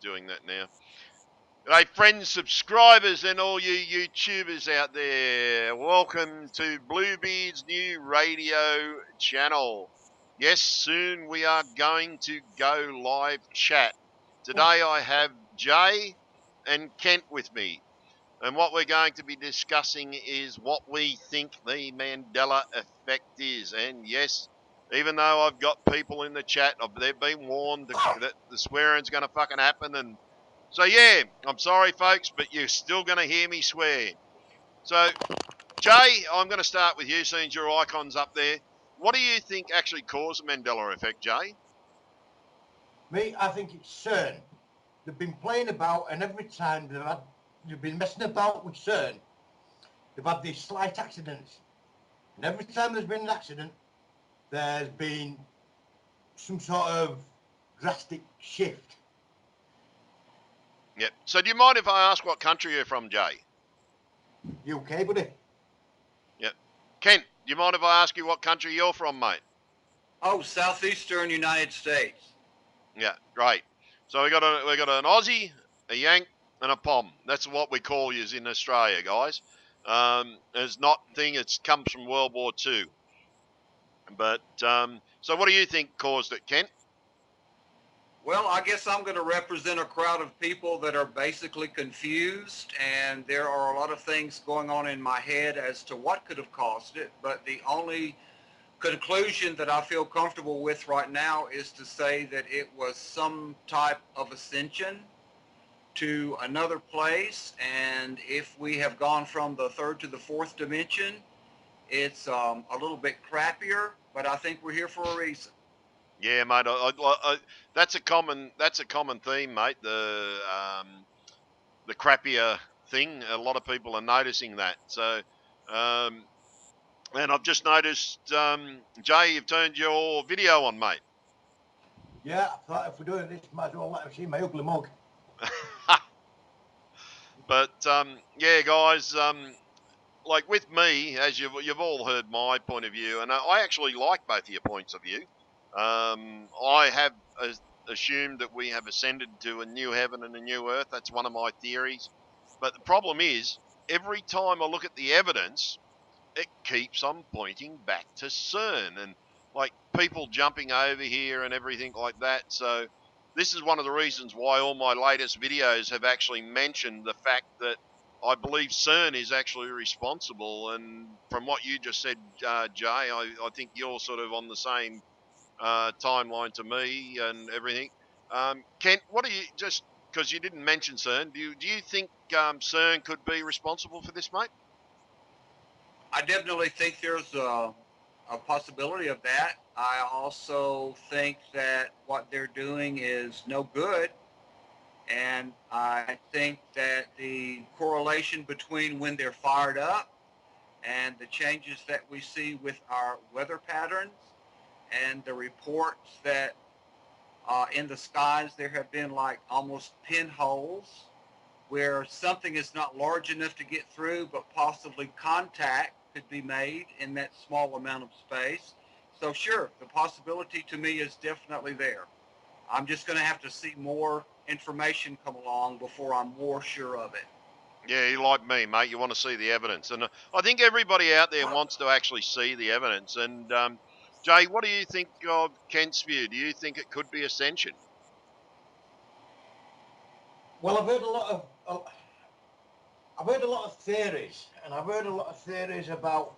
doing that now. Hey, friends, subscribers, and all you YouTubers out there, welcome to Bluebeard's new radio channel. Yes, soon we are going to go live chat. Today I have Jay and Kent with me, and what we're going to be discussing is what we think the Mandela effect is. And yes, even though I've got people in the chat, they've been warned that the swearing's going to fucking happen, and so, yeah, I'm sorry, folks, but you're still going to hear me swear. So, Jay, I'm going to start with you, seeing your icon's up there. What do you think actually caused the Mandela effect, Jay? Me, I think it's CERN. They've been playing about, and every time they've been messing about with CERN, they've had these slight accidents. And every time there's been an accident, there's been some sort of drastic shift. Yep. So do you mind if I ask what country you're from, Jay? UK, buddy? Yep. Kent, do you mind if I ask you what country you're from, mate? Oh, southeastern United States. Yeah, great. So we got an Aussie, a Yank, and a Pom. That's what we call yous in Australia, guys. It's not thing. It comes from World War II. But so what do you think caused it, Kent? Well, I guess I'm going to represent a crowd of people that are basically confused, and there are a lot of things going on in my head as to what could have caused it, but the only conclusion that I feel comfortable with right now is to say that it was some type of ascension to another place, and if we have gone from the third to the fourth dimension, it's a little bit crappier, but I think we're here for a reason. Yeah, mate. That's a common theme, mate. The crappier thing. A lot of people are noticing that. So, and I've just noticed, Jay, you've turned your video on, mate. Yeah, I thought if we're doing this, might as well let them see my ugly mug. But yeah, guys. Like with me, as you've all heard my point of view, and I actually like both of your points of view. I have assumed that we have ascended to a new heaven and a new earth. That's one of my theories. But the problem is, every time I look at the evidence, it keeps on pointing back to CERN and like people jumping over here and everything like that. So this is one of the reasons why all my latest videos have actually mentioned the fact that I believe CERN is actually responsible. And from what you just said, Jay, I think you're sort of on the same timeline to me and everything. Kent, what do you, just because you didn't mention CERN, do you think CERN could be responsible for this, mate? I definitely think there's a possibility of that. I also think that what they're doing is no good, and I think that the correlation between when they're fired up and the changes that we see with our weather patterns and the reports that in the skies there have been like almost pinholes where something is not large enough to get through, but possibly contact could be made in that small amount of space. So sure, the possibility to me is definitely there. I'm just going to have to see more information come along before I'm more sure of it. Yeah, you like me, mate. You want to see the evidence. And I think everybody out there wants to actually see the evidence. And Jay, what do you think of Kent's view? Do you think it could be ascension? Well, I've heard a lot of theories, and I've heard a lot of theories about,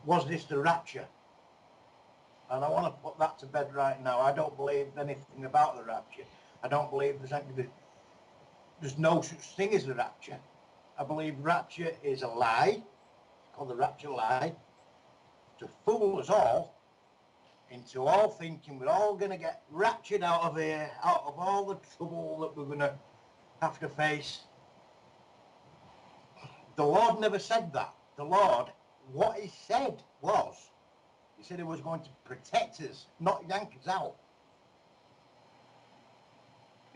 was this the rapture? And I want to put that to bed right now. I don't believe anything about the rapture. I don't believe there's no such thing as the rapture. I believe rapture is a lie, called the rapture lie, to fool us all into all thinking we're all going to get raptured out of here, out of all the trouble that we're going to have to face. The Lord never said that. The Lord, what he said was, he said he was going to protect us, not yank us out.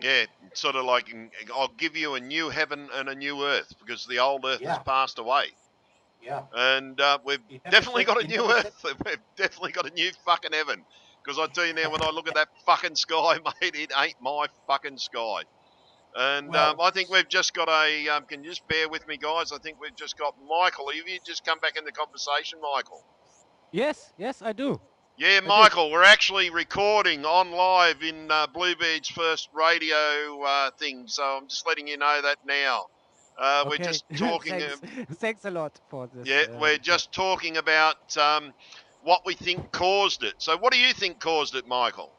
Yeah, sort of like, I'll give you a new heaven and a new earth because the old earth has passed away. Yeah. And we've definitely got a new earth. We've definitely got a new fucking heaven Because I tell you now, when I look at that fucking sky, mate, it ain't my fucking sky. And Well, I think we've just got a. Can you just bear with me, guys? I think we've just got Michael. Have you just come back in the conversation, Michael? Yes, yes, I do. Yeah, I did. Michael, we're actually recording on live in Bluebeard's first radio thing, so I'm just letting you know that now. We're Okay. just talking. Thanks. Thanks a lot for this. Yeah, we're Yeah. just talking about what we think caused it. So, what do you think caused it, Michael?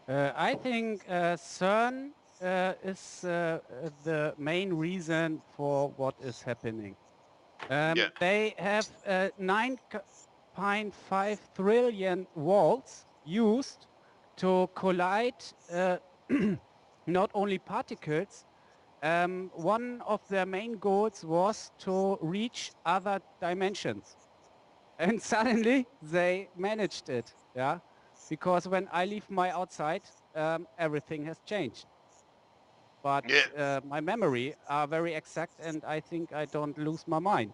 I think CERN is the main reason for what is happening. Yeah, They have 9.5 trillion volts used to collide not only particles. One of their main goals was to reach other dimensions. And suddenly they managed it, yeah? Because when I leave my outside, everything has changed. yeah, But my memory are very exact and I think I don't lose my mind.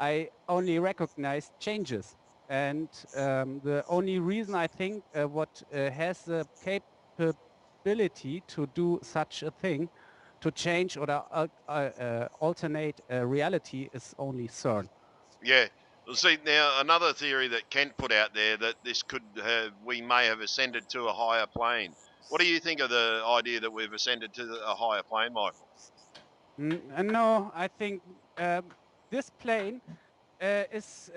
I only recognize changes. And the only reason I think what has the capability to do such a thing, to change or alternate reality is only CERN. yeah. Well, see, now another theory that Kent put out there that this could have, we may have ascended to a higher plane. What do you think of the idea that we've ascended to a higher plane, Michael? No, I think this plane is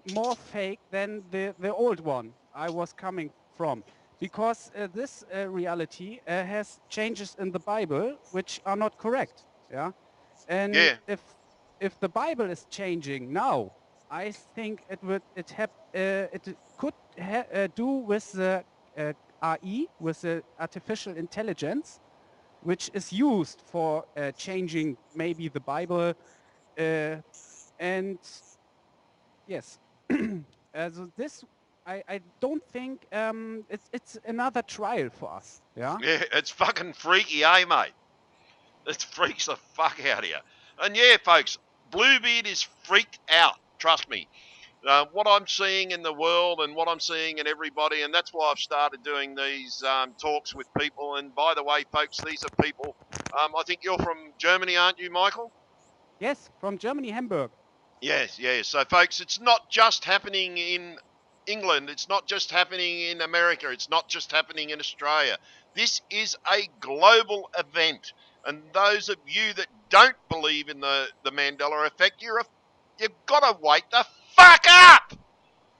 more fake than the old one I was coming from. Because this reality has changes in the Bible which are not correct. Yeah, and Yeah, if the Bible is changing now, I think it could do with the AI, with the artificial intelligence, which is used for changing maybe the Bible. And yes, so this I don't think it's another trial for us. Yeah. yeah. It's fucking freaky, eh, mate? It freaks the fuck out of you. And yeah, folks, Bluebeard is freaked out. Trust me. What I'm seeing in the world and what I'm seeing in everybody, and that's why I've started doing these talks with people. And by the way, folks, these are people. I think you're from Germany, aren't you, Michael? Yes, from Germany, Hamburg. Yes, yes. So, folks, it's not just happening in England. It's not just happening in America. It's not just happening in Australia. This is a global event. And those of you that don't believe in the Mandela effect, you've got to wake the fuck up,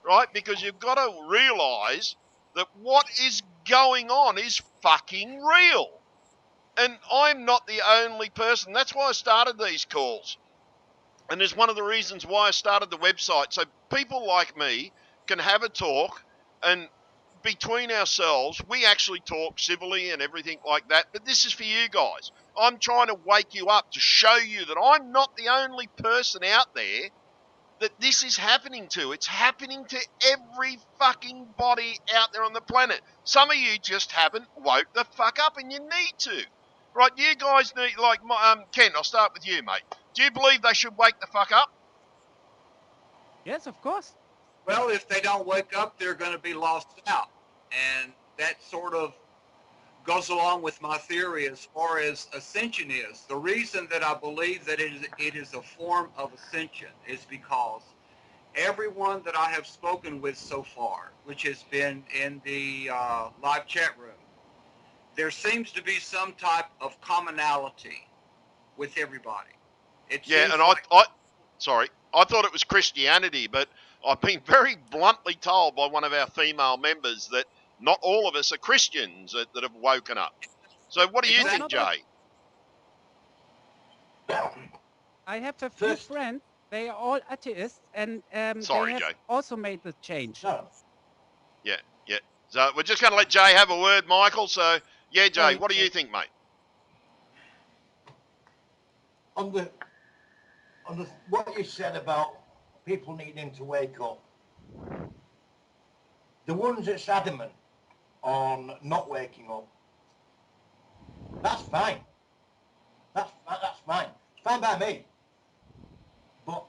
right? Because you've got to realise that what is going on is fucking real. And I'm not the only person. That's why I started these calls. And it's one of the reasons why I started the website. So people like me can have a talk, and between ourselves, we actually talk civilly and everything like that. But this is for you guys. I'm trying to wake you up to show you that I'm not the only person out there that this is happening to. It's happening to every fucking body out there on the planet. Some of you just haven't woke the fuck up, and you need to. Right, you guys need, like, Ken, I'll start with you, mate. Do you believe they should wake the fuck up? Yes, of course. Well, if they don't wake up, they're going to be lost out. And that sort of goes along with my theory as far as ascension is. The reason that I believe that it is a form of ascension is because everyone that I have spoken with so far, which has been in the live chat room, there seems to be some type of commonality with everybody. It Yeah, seems and like I thought it was Christianity, but I've been very bluntly told by one of our female members that not all of us are Christians that have woken up. So what do you No, think, exactly. not all. Jay? I have a few first, friends. They are all atheists, and they Sorry, have Jay. also made the change. no, Yeah, yeah. So we're just going to let Jay have a word, Michael. So, yeah, Jay, what do you Okay. think, mate? on the what you said about people needing to wake up, the ones that's adamant on not waking up, that's fine. That's fine. It's fine by me. But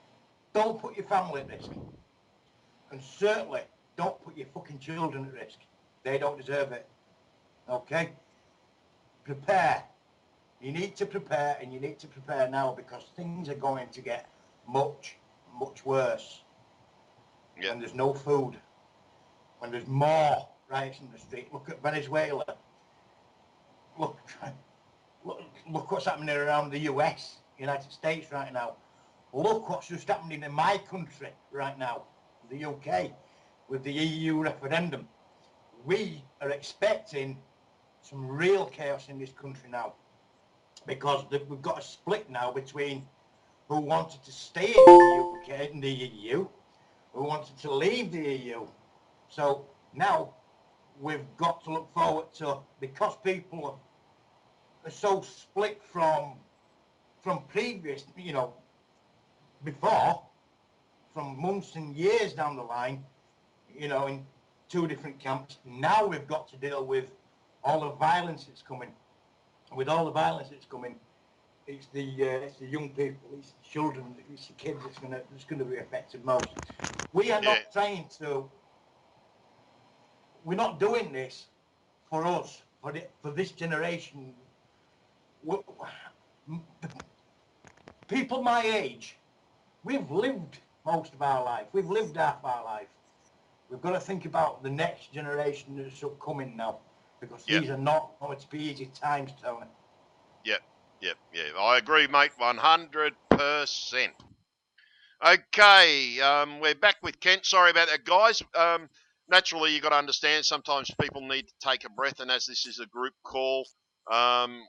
don't put your family at risk. And certainly don't put your fucking children at risk. They don't deserve it. Okay? Prepare. You need to prepare, and you need to prepare now, because things are going to get much, much worse. Yeah. When there's no food, when there's more riots in the street. Look at Venezuela. Look, look what's happening around the US, United States right now. Look what's just happening in my country right now, the UK, with the EU referendum. We are expecting some real chaos in this country now, because we've got a split now between who wanted to stay in the UK, in the EU, who wanted to leave the EU. So now we've got to look forward to, because people are so split from previous, you know, before, from months and years down the line, you know, in two different camps. Now we've got to deal with all the violence that's coming. With all the violence that's coming, it's the young people, it's the children, it's the kids that's gonna be affected most. We are not trying to. We're not doing this for us, for this generation. People my age, we've lived most of our life. We've lived half our life. We've got to think about the next generation that's upcoming now, because these are not going to be easy times, Tony. Yep. I agree, mate, 100%. Okay, we're back with Kent. Sorry about that, guys. Naturally, you've got to understand sometimes people need to take a breath, and as this is a group call,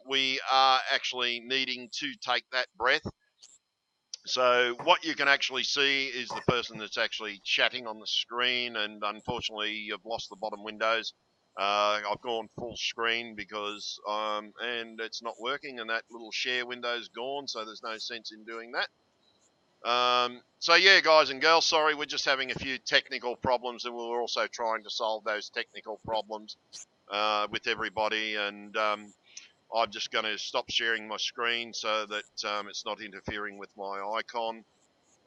we are actually needing to take that breath. So what you can actually see is the person that's actually chatting on the screen, and unfortunately, you've lost the bottom windows. I've gone full screen because, and it's not working, and that little share window's gone, so there's no sense in doing that. So yeah, guys and girls, sorry, we're just having a few technical problems, and we're also trying to solve those technical problems with everybody. And I'm just going to stop sharing my screen so that it's not interfering with my icon.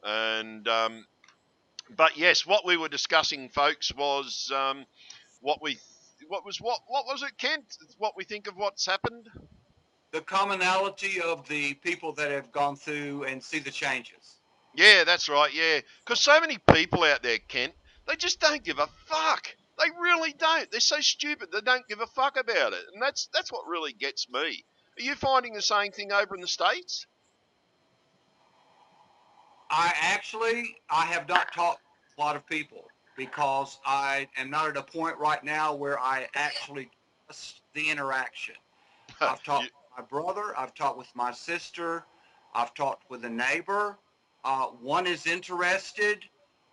And but yes, what we were discussing, folks, was what was it, Kent? What we think of what's happened. The commonality of the people that have gone through and see the changes. Yeah, that's right. Yeah, because so many people out there, Kent, they just don't give a fuck. They really don't. They're so stupid. They don't give a fuck about it, and that's what really gets me. Are you finding the same thing over in the States? I have not talked to a lot of people because I am not at a point right now where I actually trust the interaction. I've talked with my brother, I've talked with my sister, I've talked with a neighbor. One is interested,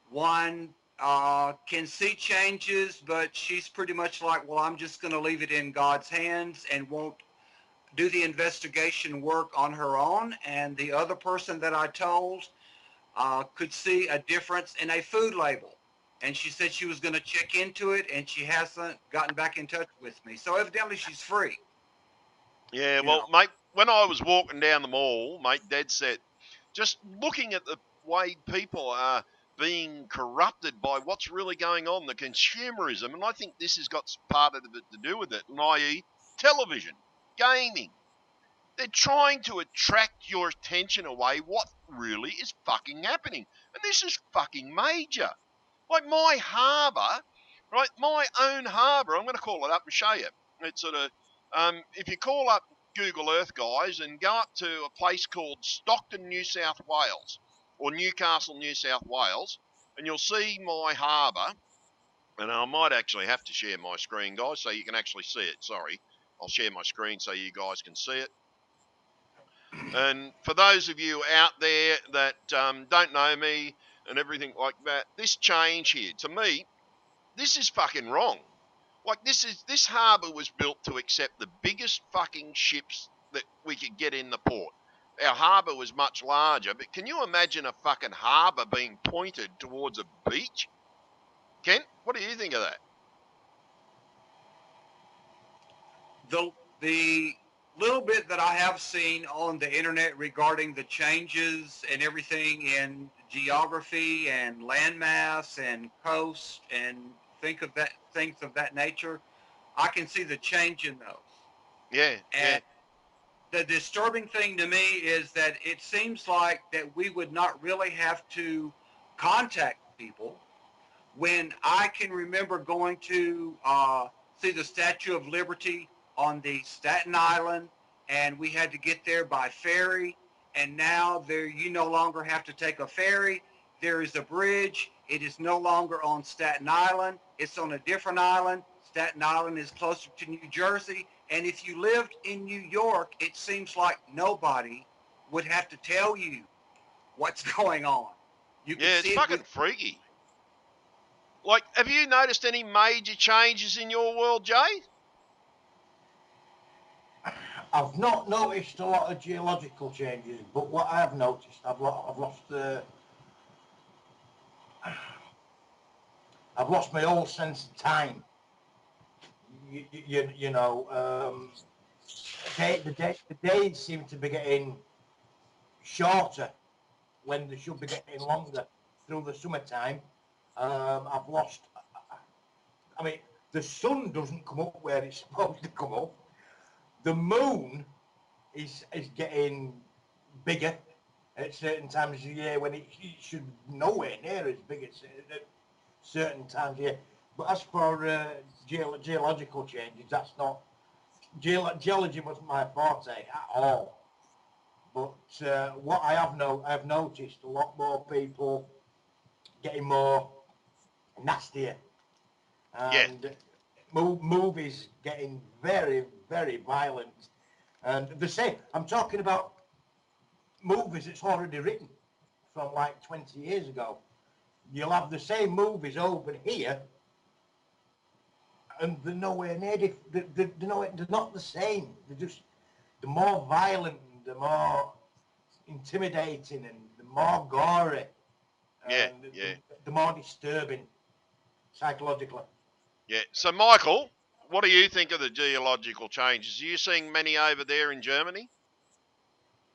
one can see changes, but she's pretty much like, well, I'm just going to leave it in God's hands and won't do the investigation work on her own. And the other person that I told could see a difference in a food label. And she said she was going to check into it, and she hasn't gotten back in touch with me. So evidently she's free. Yeah, well, mate, when I was walking down the mall, mate, Dad said, just looking at the way people are being corrupted by what's really going on, the consumerism, and I think this has got part of it to do with it, i.e. television, gaming. They're trying to attract your attention away what really is fucking happening. And this is fucking major. Like my harbour, right, my own harbour, I'm going to call it up and show you. It's sort of, if you call up Google Earth, guys, and go up to a place called Stockton, New South Wales, or Newcastle, New South Wales, and you'll see my harbour. And I might actually have to share my screen, guys, so you can actually see it. Sorry. I'll share my screen so you guys can see it. And for those of you out there that don't know me and everything like that, this change here, to me, this is fucking wrong. Like this harbour was built to accept the biggest fucking ships that we could get in the port. Our harbour was much larger, but can you imagine a fucking harbour being pointed towards a beach? Kent, what do you think of that? The little bit that I have seen on the internet regarding the changes and everything in geography and landmass and coast and things of that nature, I can see the change in those. Yeah, yeah, And the disturbing thing to me is that it seems like that we would not really have to contact people when I can remember going to see the Statue of Liberty on the Staten Island, and we had to get there by ferry, and now there you no longer have to take a ferry. There is a bridge. It is no longer on Staten Island. It's on a different island. Staten Island is closer to New Jersey, and if you lived in New York, it seems like nobody would have to tell you what's going on. You could yeah. It's see it with fucking freaky. Like, have you noticed any major changes in your world, Jay? I've not noticed a lot of geological changes, but what I have noticed, I've lost my old sense of time. You know, the days seem to be getting shorter when they should be getting longer through the summertime. I've lost. I mean, the sun doesn't come up where it's supposed to come up. The moon is getting bigger at certain times of the year when it should be nowhere near as big at certain times of year. But as for geological changes, that's not geology wasn't my forte at all. But what I've noticed a lot more people getting more nastier, Yeah, and movies getting very, very violent. And the same, I'm talking about movies that's already written from like 20 years ago. You'll have the same movies over here, and they're nowhere near, they're not the same. They're more violent, they're more intimidating, and they're more gory, yeah, and yeah, they're more disturbing psychologically. yeah. So, Michael, what do you think of the geological changes? Are you seeing many over there in Germany?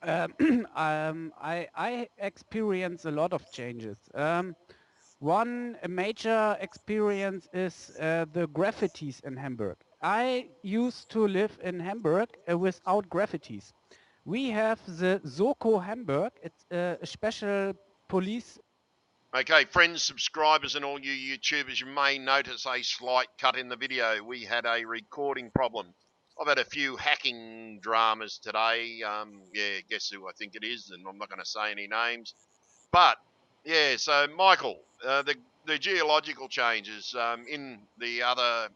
I experience a lot of changes. One major experience is the graffitis in Hamburg. I used to live in Hamburg without graffitis. We have the Soko Hamburg. It's a special police. Okay, friends, subscribers, and all you YouTubers, you may notice a slight cut in the video. We had a recording problem. I've had a few hacking dramas today. Yeah, guess who I think it is, and I'm not going to say any names. But yeah, so Michael, the geological changes in the other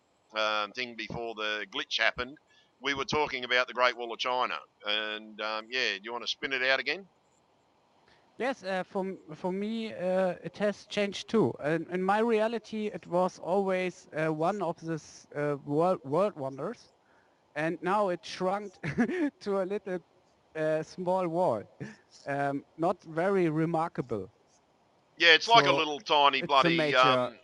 thing before the glitch happened, we were talking about the Great Wall of China, and yeah, do you want to spin it out again? Yes, for me, it has changed too. In my reality, it was always one of the world wonders, and now it shrunk to a little small wall. Not very remarkable. Yeah, it's like a So little tiny it's a bloody. major.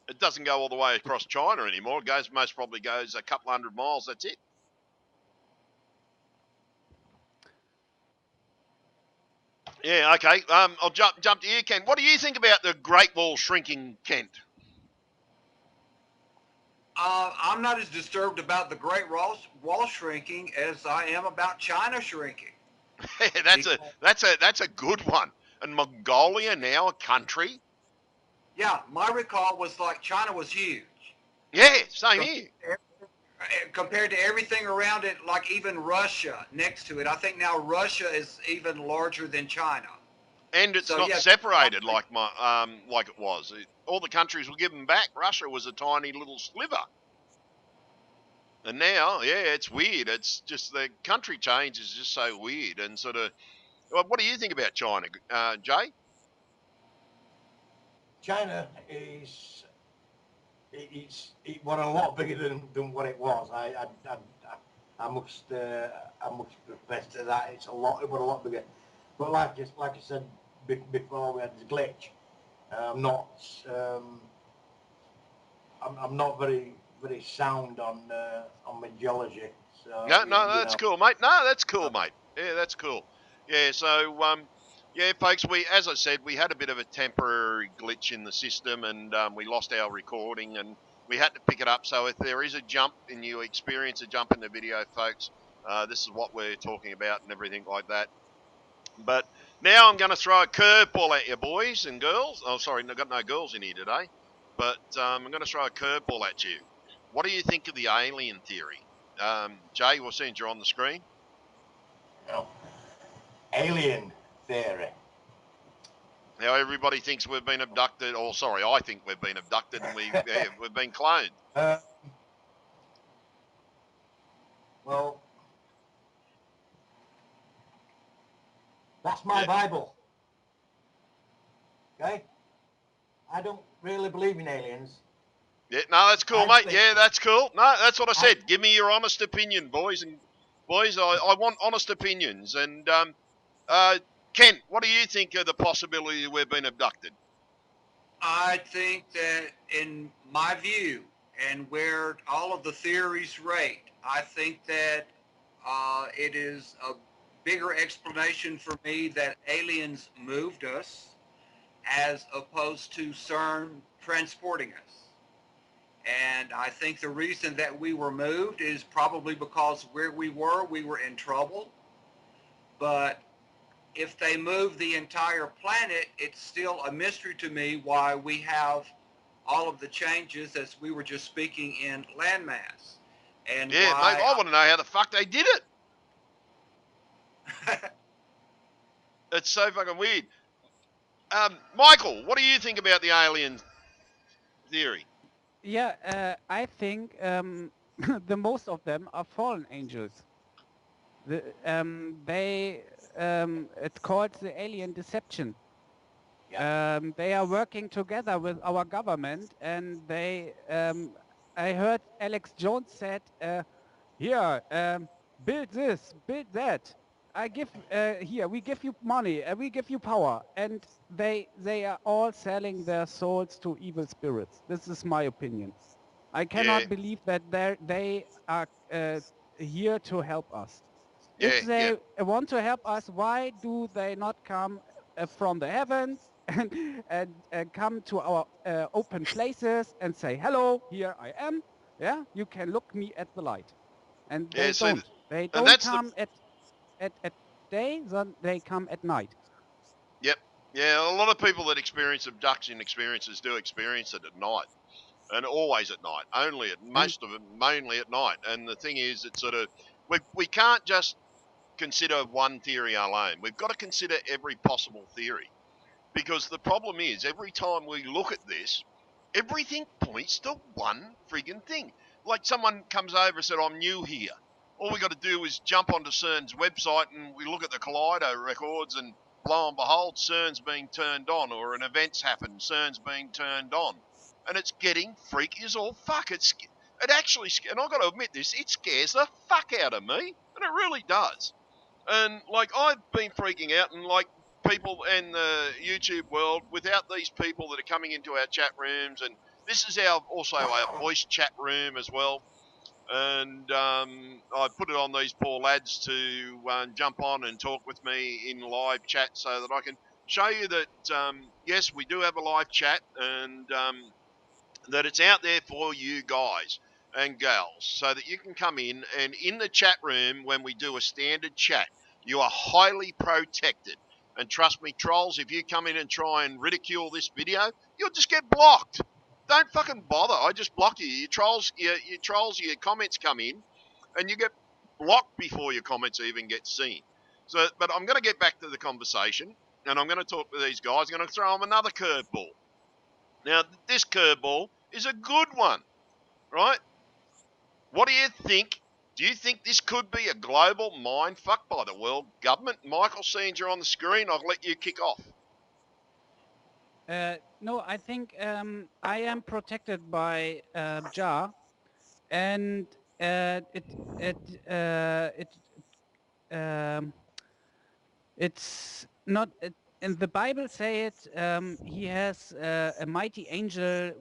It doesn't go all the way across China anymore. It goes most probably goes a couple 100 miles. That's it. Yeah, okay. I'll jump to you, Ken. What do you think about the Great Wall shrinking, Kent? I'm not as disturbed about the Wall shrinking as I am about China shrinking. That's a good one. And Mongolia now a country. Yeah, my recall was like China was huge Yeah, same here. compared to everything around it, like even Russia next to it. I think now Russia is even larger than China. And it's So not yeah, separated like it was. All the countries were given back. Russia was a tiny little sliver. And now, yeah, it's weird. It's just the country change is just so weird and sort of. Well, what do you think about China, Jay? China is it was a lot bigger than what it was. I must confess to that. It was a lot bigger. But like I said before, we had this glitch. I'm not um, I'm not very very sound on meteorology. So No, no, you that's know, cool, mate. No, that's cool, uh, mate. Yeah, that's cool. Yeah, so yeah, folks, as I said, we had a bit of a temporary glitch in the system, and we lost our recording, and we had to pick it up. So if there is a jump and you experience a jump in the video, folks, this is what we're talking about and everything like that. But now I'm going to throw a curveball at you, boys and girls. Oh, sorry, I've got no girls in here today. But I'm going to throw a curveball at you. What do you think of the alien theory? Jay, we'll see you're on the screen. you know, alien theory. How everybody thinks we've been abducted, or sorry, I think we've been abducted and we've been cloned. Well, that's my Bible. Okay? I don't really believe in aliens. Yeah, no, that's cool, mate. Yeah, that's cool. No, that's what I said. Give me your honest opinion, boys and boys. I want honest opinions. And Ken, what do you think of the possibility we've been abducted? I think that in my view and where all of the theories rate, I think that it is a bigger explanation for me that aliens moved us as opposed to CERN transporting us. And I think the reason that we were moved is probably because where we were in trouble. But if they move the entire planet, it's still a mystery to me why we have all of the changes as we were just speaking in landmass. And yeah, why, mate, I want to know how the fuck they did it. It's so fucking weird. Michael, what do you think about the alien theory? Yeah, I think the most of them are fallen angels. It's called the alien deception. They are working together with our government, and I heard Alex Jones said, here, build this, build that. We give you money, we give you power, and they are all selling their souls to evil spirits. This is my opinion. I Yeah, cannot believe that they are here to help us. If yeah, yeah, they want to help us, why do they not come from the heavens and come to our open places and say, hello, here I am. Yeah, you can look me at the light. And yeah. they See, don't. They and don't that's the come at day, then they come at night. yep, yeah. A lot of people that experience abduction experiences do experience it at night. And always at night. Only at And most of them, mainly at night. And the thing is, it's sort of we can't just consider one theory alone. We've got to consider every possible theory because the problem is every time we look at this, everything points to one friggin' thing. Like someone comes over and said, "I'm new here." All we got to do is jump onto CERN's website and we look at the Kaleido records, and lo and behold, CERN's being turned on, or an event's happened, CERN's being turned on, and it's getting freaky as all fuck. It actually, and I've got to admit this, it scares the fuck out of me, and it really does. And like I've been freaking out, and like people in the YouTube world, without these people that are coming into our chat rooms, and this is also our voice chat room as well. And I put it on these poor lads to jump on and talk with me in live chat so that I can show you that yes, we do have a live chat, and that it's out there for you guys and gals so that you can come in the chat room when we do a standard chat. You are highly protected. And trust me, trolls, if you come in and try and ridicule this video, you'll just get blocked. Don't fucking bother. I just block you. Your comments come in and you get blocked before your comments even get seen. So, but I'm going to get back to the conversation and I'm going to talk to these guys. I'm going to throw them another curveball. Now, this curveball is a good one, right? What do you think? Do you think this could be a global mind fuck by the world government? Michael, seeing you're on the screen, I'll let you kick off. No, I think I am protected by Jah, and um, it's not. And the Bible say it. He has a mighty angel,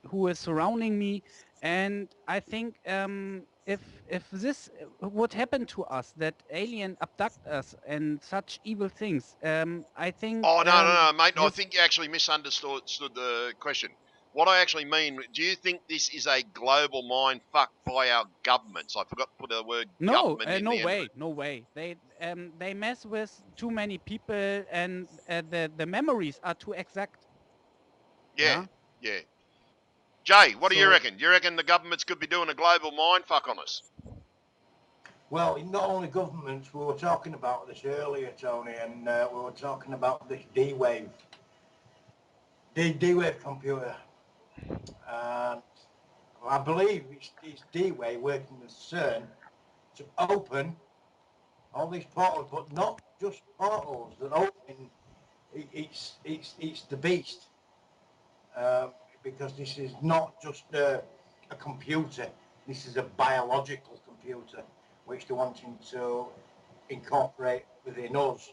who is surrounding me, And I think if this would happen to us, that alien abduct us and such evil things, I think Oh, no, no, no, mate. I this think you actually misunderstood the question. What I actually mean, do you think this is a global mind fuck by our governments? I forgot to put the word no government in no the end of way, it. no way. They mess with too many people, and the memories are too exact. Yeah, Yeah. yeah. Jay, what do you So reckon? Do you reckon the governments could be doing a global mind fuck on us? Well, not only governments, we were talking about this earlier, Tony, and we were talking about this D-Wave, D-Wave computer. And I believe it's D-Wave working with CERN to open all these portals, but not just portals that open. It's the beast, um, because this is not just a computer. This is a biological computer, which they're wanting to incorporate within us,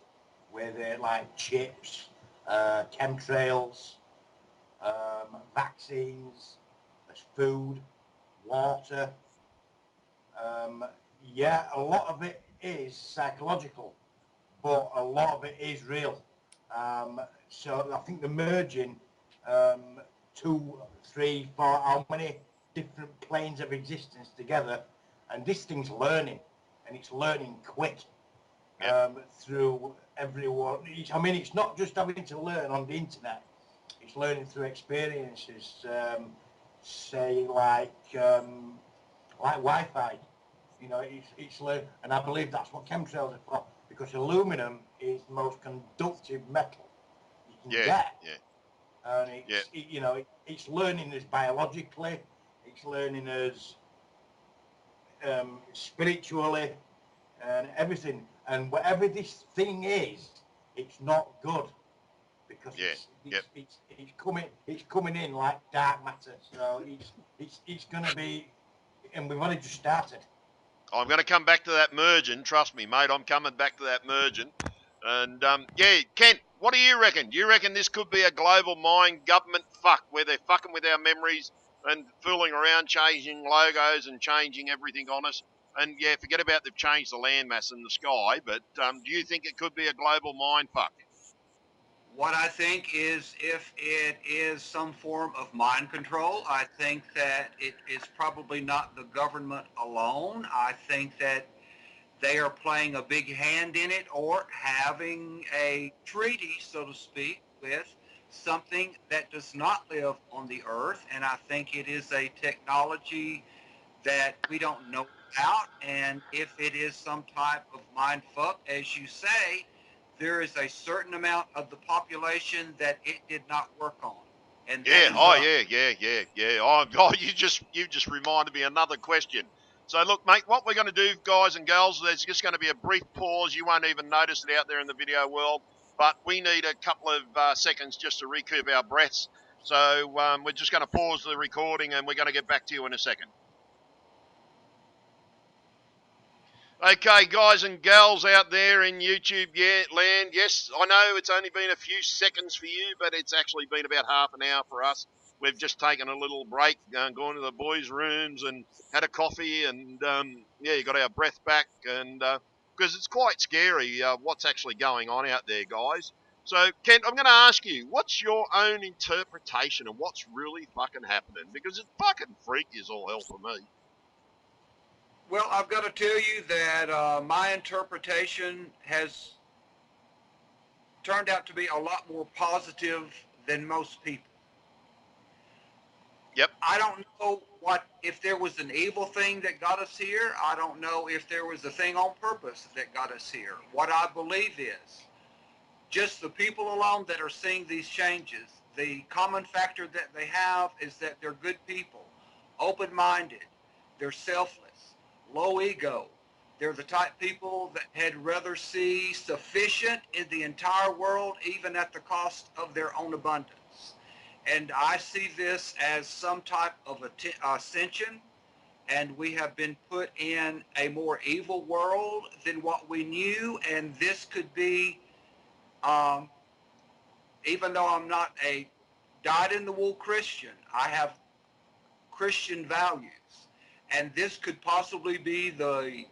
with like chips, chemtrails, vaccines, as food, water. Um, yeah, a lot of it is psychological, but a lot of it is real. So I think the merging um, two, three, four, how many different planes of existence together, and this thing's learning, and it's learning quick Yep. through everyone. I mean, it's not just having to learn on the internet; it's learning through experiences. Say like Wi-Fi. You know, it's learn, and I believe that's what chemtrails are for, because aluminum is the most conductive metal you can Yeah, get, yeah, and yeah, it's learning us biologically, it's learning us spiritually, and everything. And whatever this thing is, it's not good, because yeah, yep. it's coming in like dark matter. So it's going to be, and we've only just started. I'm going to come back to that merging. Trust me, mate. I'm coming back to that merging. And yeah, Kent, what do you reckon? Do you reckon this could be a global mind government fuck where they're fucking with our memories and fooling around, changing logos and changing everything on us? And yeah, forget about they've changed the landmass in the sky, but do you think it could be a global mind fuck? What I think is, if it is some form of mind control, I think that it is probably not the government alone. I think that they are playing a big hand in it, or having a treaty, so to speak, with something that does not live on the earth. And I think it is a technology that we don't know about. And if it is some type of mind fuck, as you say, there is a certain amount of the population that it did not work on. And that Yeah. is Oh, us. yeah, yeah, yeah, yeah. Oh, you just reminded me another question. So look, mate, what we're going to do, guys and girls, there's just going to be a brief pause. You won't even notice it out there in the video world, but we need a couple of seconds just to recoup our breaths. So we're just going to pause the recording, and we're going to get back to you in a second. Okay, guys and gals out there in YouTube land, yes, I know it's only been a few seconds for you, but it's actually been about half an hour for us. We've just taken a little break, gone to the boys' rooms and had a coffee, and yeah, you got our breath back, and because it's quite scary what's actually going on out there, guys. So, Kent, I'm going to ask you, what's your own interpretation of what's really fucking happening? Because it's fucking freaky as all hell for me. Well, I've got to tell you that my interpretation has turned out to be a lot more positive than most people. Yep. I don't know what, if there was an evil thing that got us here. I don't know if there was a thing on purpose that got us here. What I believe is just the people alone that are seeing these changes. The common factor that they have is that they're good people, open-minded, they're selfless, low ego. They're the type of people that had rather see sufficient in the entire world, even at the cost of their own abundance. And I see this as some type of ascension, and we have been put in a more evil world than what we knew, and this could be, um, even though I'm not a dyed-in-the-wool Christian, I have Christian values. And this could possibly be the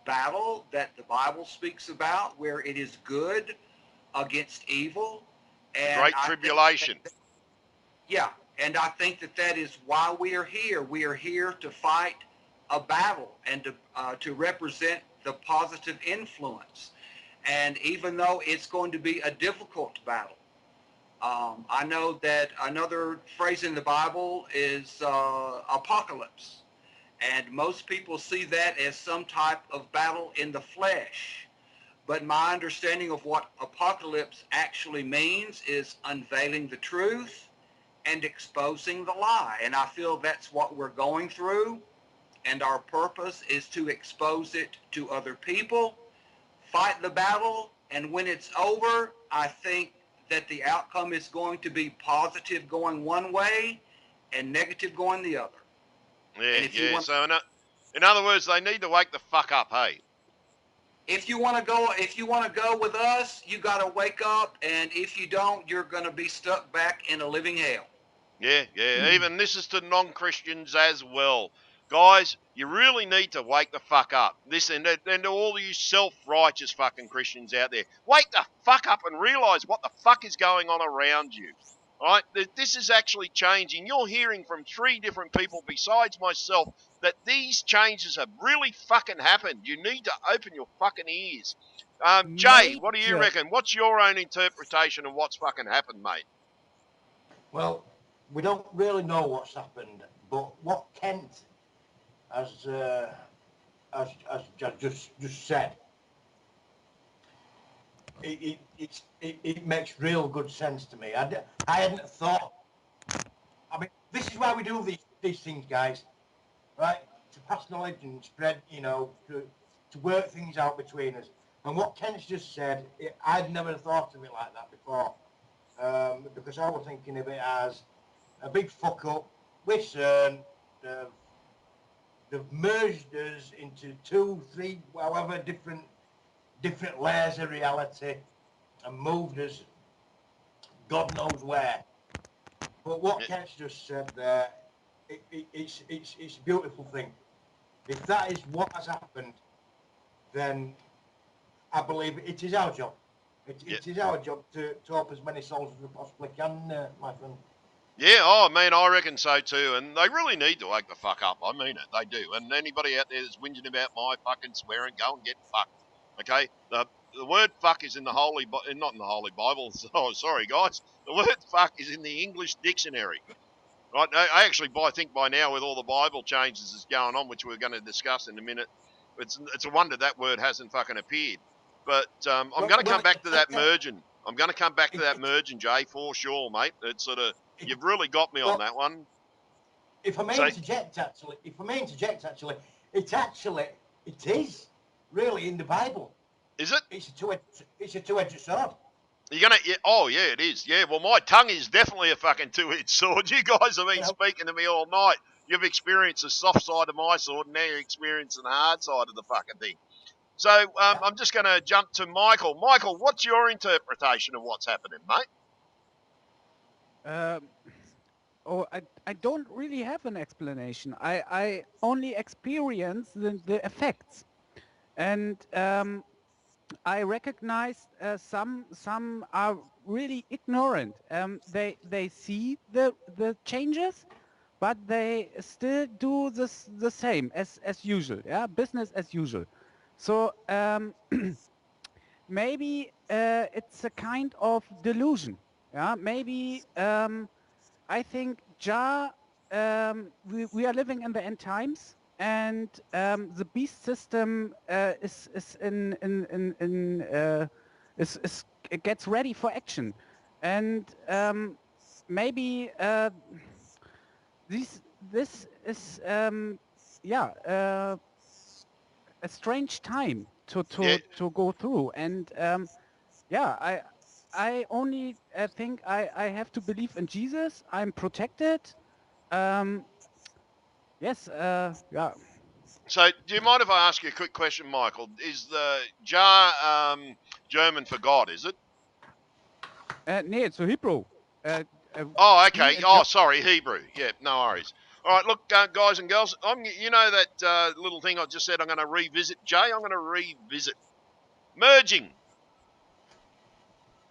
battle that the Bible speaks about, where it is good against evil. The And Great Tribulation. Yeah, and I think that is why we are here. We are here to fight a battle and to represent the positive influence. And even though it's going to be a difficult battle, I know that another phrase in the Bible is apocalypse. And most people see that as some type of battle in the flesh. But my understanding of what apocalypse actually means is unveiling the truth and exposing the lie. And I feel that's what we're going through. And our purpose is to expose it to other people, fight the battle, and when it's over, I think that the outcome is going to be positive going one way and negative going the other. Yeah. So in other words, they need to wake the fuck up, hey? If you want to go with us, you got to wake up, and if you don't, you're going to be stuck back in a living hell. Yeah. Even this is to non-Christians as well. Guys, you really need to wake the fuck up. Listen, and to all you self-righteous fucking Christians out there, wake the fuck up and realise what the fuck is going on around you. All right? This is actually changing. You're hearing from 3 different people besides myself that these changes have really fucking happened. You need to open your fucking ears. Jay, what do you reckon? What's your own interpretation of what's fucking happened, mate? Well, we don't really know what's happened, but what Kent has just said, it makes real good sense to me. I hadn't thought. I mean, this is why we do these things, guys, right? To pass knowledge and spread, to work things out between us. And what Kent's just said, I'd never thought of it like that before, because I was thinking of it as a big fuck up with CERN. They've merged us into 2, 3, however different layers of reality and moved us God knows where. But what Kent's just said there, it's a beautiful thing. If that is what has happened, then I believe it is our job. It is our job to help as many souls as we possibly can, my friend. Yeah, I reckon so too. And they really need to wake the fuck up. I mean it, they do. And anybody out there that's whinging about my fucking swearing, go and get fucked. Okay? The word fuck is in the not in the Holy Bible. Oh, sorry, guys. The word fuck is in the English dictionary. Right? I think by now, with all the Bible changes that's going on, which we're going to discuss in a minute, it's a wonder that word hasn't fucking appeared. But I'm going to come back to that merging. I'm going to come back to that merging, Jay, for sure, mate. It's sort of, you've really got me on that one. If I may interject, it is really in the Bible. Is it? It's a two-edged sword. You're gonna? Yeah, oh yeah, it is. Yeah. Well, my tongue is definitely a fucking 2-edged sword. You guys have been speaking to me all night. You've experienced the soft side of my sword, and now you're experiencing the hard side of the fucking thing. So I'm just going to jump to Michael. Michael, what's your interpretation of what's happening, mate? I don't really have an explanation. I only experience the effects, and I recognize some are really ignorant. They see the changes, but they still do the same as usual. Yeah, business as usual. So maybe it's a kind of delusion. Yeah, maybe I think we are living in the end times, and the beast system is it gets ready for action, and maybe this is a strange time to go through, and I only think I have to believe in Jesus. I'm protected. Yes, yeah. So, do you mind if I ask you a quick question, Michael? Is the jar German for God, is it? Nee, it's a Hebrew. Oh, okay. Oh, sorry, Hebrew. Yeah, no worries. All right, look, guys and girls, you know that little thing I just said I'm going to revisit, Jay? I'm going to revisit merging.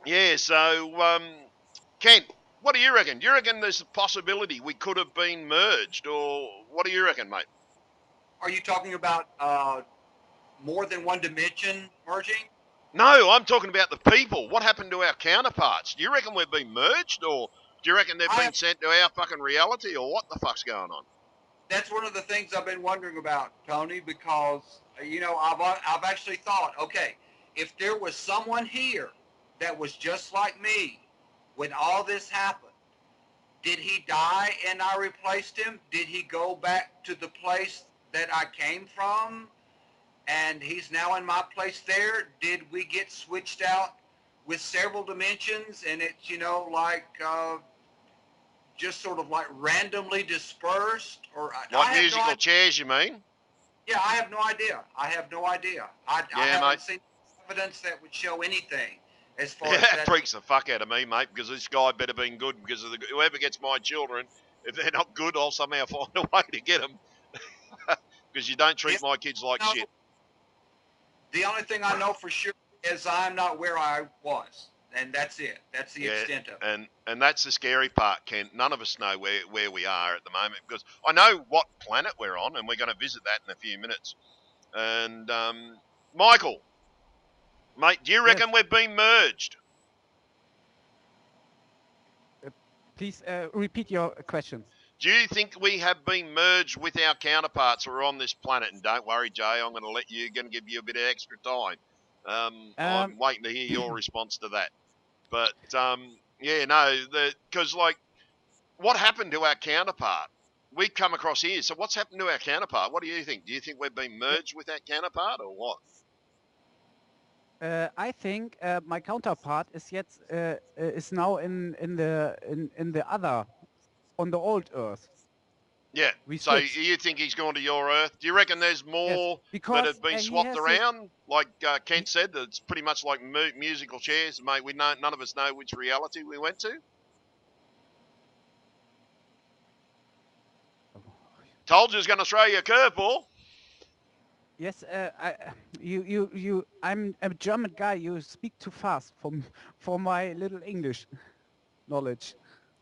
Yeah, so, Kent, what do you reckon? Do you reckon there's a possibility we could have been merged, or what do you reckon, mate? Are you talking about more than one dimension merging? No, I'm talking about the people. What happened to our counterparts? Do you reckon we've been merged, or do you reckon they've I been have, sent to our fucking reality, or what the fuck's going on? that's one of the things I've been wondering about, Tony, because I've actually thought, okay, if there was someone here that was just like me when all this happened, did he die and I replaced him? Did he go back to the place that I came from and he's now in my place there? Did we get switched out with several dimensions and it's, just sort of like randomly dispersed? Or Like I have no musical idea. chairs, you mean? Yeah, I have no idea. I have no idea. I Yeah, mate. haven't seen evidence that would show anything as far as That that. freaks the fuck out of me, mate, because this guy better been good, because whoever gets my children, if they're not good, I'll somehow find a way to get them, because you don't treat my kids like shit. The only thing I know for sure is I'm not where I was, and that's it. That's the extent of it. And that's the scary part, Kent. None of us know where we are at the moment, because I know what planet we're on, and we're going to visit that in a few minutes. And Michael, mate, do you reckon we've been merged? Please repeat your question. Do you think we have been merged with our counterparts who are on this planet? And don't worry, Jay, I'm going to give you a bit of extra time. I'm waiting to hear your response to that. But yeah, no, because like, what happened to our counterpart? We've come across here. So what's happened to our counterpart? What do you think? Do you think we've been merged with that counterpart, or what? I think my counterpart is now in the other, on the old Earth. Yeah. So you think he's gone to your Earth? Do you reckon there's more that have been swapped around? Like Kent said, it's pretty much like musical chairs, mate. None of us know which reality we went to. Told you I was going to throw you a curveball. Yes, I'm a German guy. You speak too fast for my little English knowledge.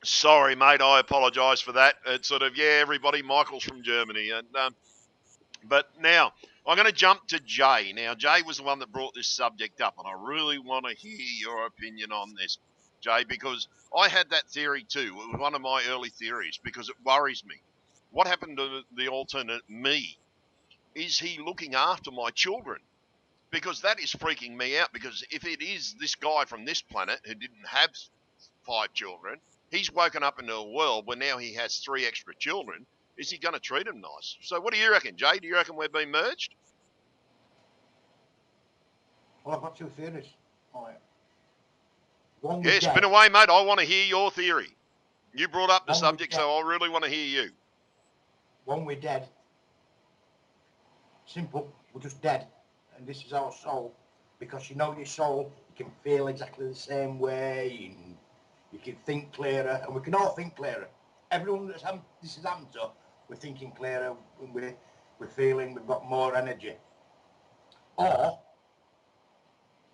Sorry, mate. I apologise for that. It's sort of, yeah, everybody. Michael's from Germany, and but now I'm going to jump to Jay. Now, Jay was the one that brought this subject up, and I really want to hear your opinion on this, Jay, because I had that theory too. It was one of my early theories because it worries me. What happened to the alternate me? Is he looking after my children? Because that is freaking me out, because if it is this guy from this planet who didn't have 5 children, he's woken up into a world where now he has 3 extra children. Is he going to treat them nice? So what do you reckon, Jay? Do you reckon we've been merged? Well, I've got 2 theories. All right. One yeah, spin away, mate. I want to hear your theory. You brought up the subject, so I really want to hear you. One, we're dead. Simple. We're just dead. And this is our soul. Because you know your soul, you can feel exactly the same way, and you can think clearer, and we can all think clearer. Everyone this has happened to, we're thinking clearer, and we're feeling we've got more energy. Or,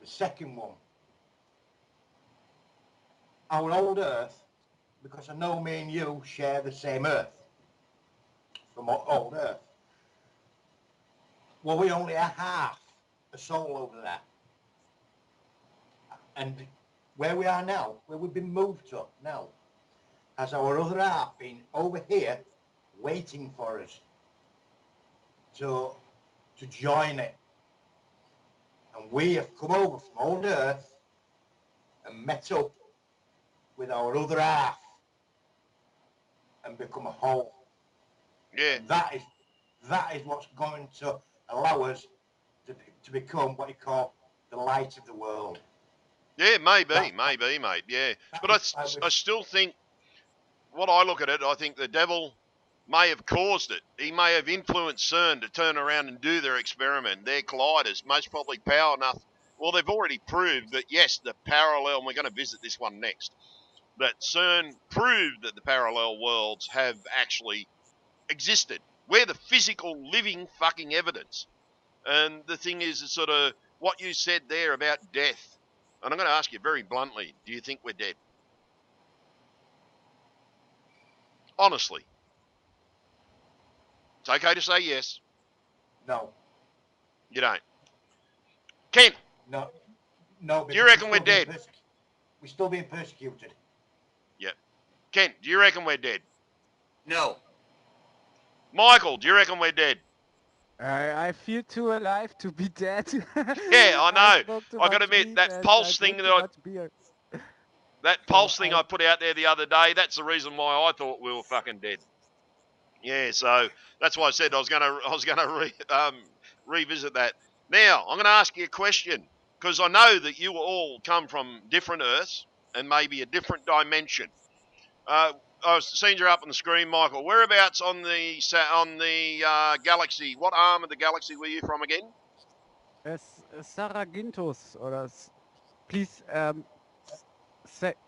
the second one, our old Earth, because I know me and you share the same Earth, from old Earth. Well, we only have half a soul over there. And where we are now, where we've been moved to now, has our other half been over here waiting for us to join it. And we have come over from old Earth and met up with our other half and become a whole. Yeah. And that is what's going to allow us to become what you call the light of the world. Yeah, maybe, mate. Yeah, but I still think, what I look at it, I think the devil may have caused it. He may have influenced CERN to turn around and do their experiment. Their colliders, most probably power enough. Well, they've already proved that, yes, the parallel, and we're going to visit this one next, that CERN proved that the parallel worlds have actually existed. We're the physical, living fucking evidence. And the thing is, it's sort of what you said there about death. And I'm going to ask you very bluntly, do you think we're dead? Honestly. It's okay to say yes. No, You don't. Ken, no, no, do you because reckon we're dead? we're still being persecuted. Yeah. Ken, do you reckon we're dead? No. Michael, do you reckon we're dead? I feel too alive to be dead. Yeah, I I know. smoked too I got to much admit, weed that and I pulse thing drink too that much beer. So pulse thing I put out there the other day, that's the reason why I thought we were fucking dead. Yeah, so that's why I said I was gonna revisit that. Now I'm gonna ask you a question because I know that you all come from different Earths and maybe a different dimension. Uh, I was seeing you up on the screen, Michael. Whereabouts on the galaxy? What arm of the galaxy were you from again? Saragintos, please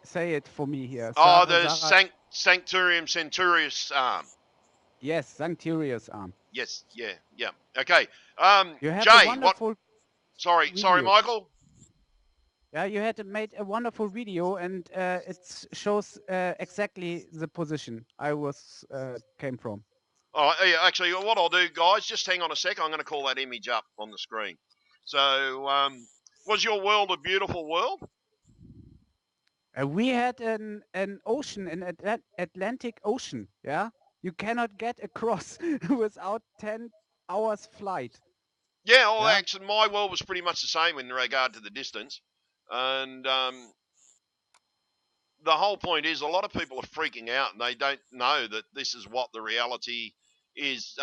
say it for me here. Oh, the Sarah, Sanctorium Centaurus arm. yes, Sanctorius arm. Yes, yeah. Okay. You have a Jay, what? wonderful Sorry, video. Michael. Yeah, you had made a wonderful video, and it shows exactly the position I was came from. Oh, yeah, actually, what I'll do, guys, just hang on a sec. I'm going to call that image up on the screen. So, was your world a beautiful world? We had an ocean, an Atlantic Ocean. Yeah, you cannot get across without 10 hours flight. Yeah, well, Yeah. actually, my world was pretty much the same in regard to the distance. And the whole point is a lot of people are freaking out and they don't know that this is what the reality is.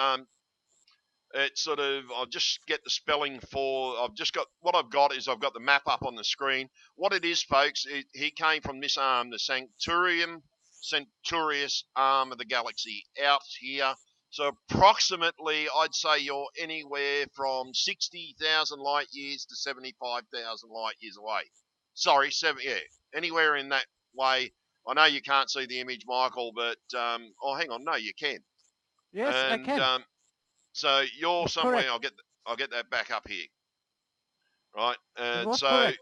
It's sort of, I'll just get the spelling for, I've just got, what I've got is I've got the map up on the screen. What it is, folks, he came from this arm, the Centaurus arm of the galaxy out here. So approximately, I'd say you're anywhere from 60,000 light years to 75,000 light years away. Sorry, anywhere in that way. I know you can't see the image, Michael, but, oh, hang on, no, you can. Yes, I And, can. so you're It's somewhere. correct. I'll get that back up here, right? It And was so correct.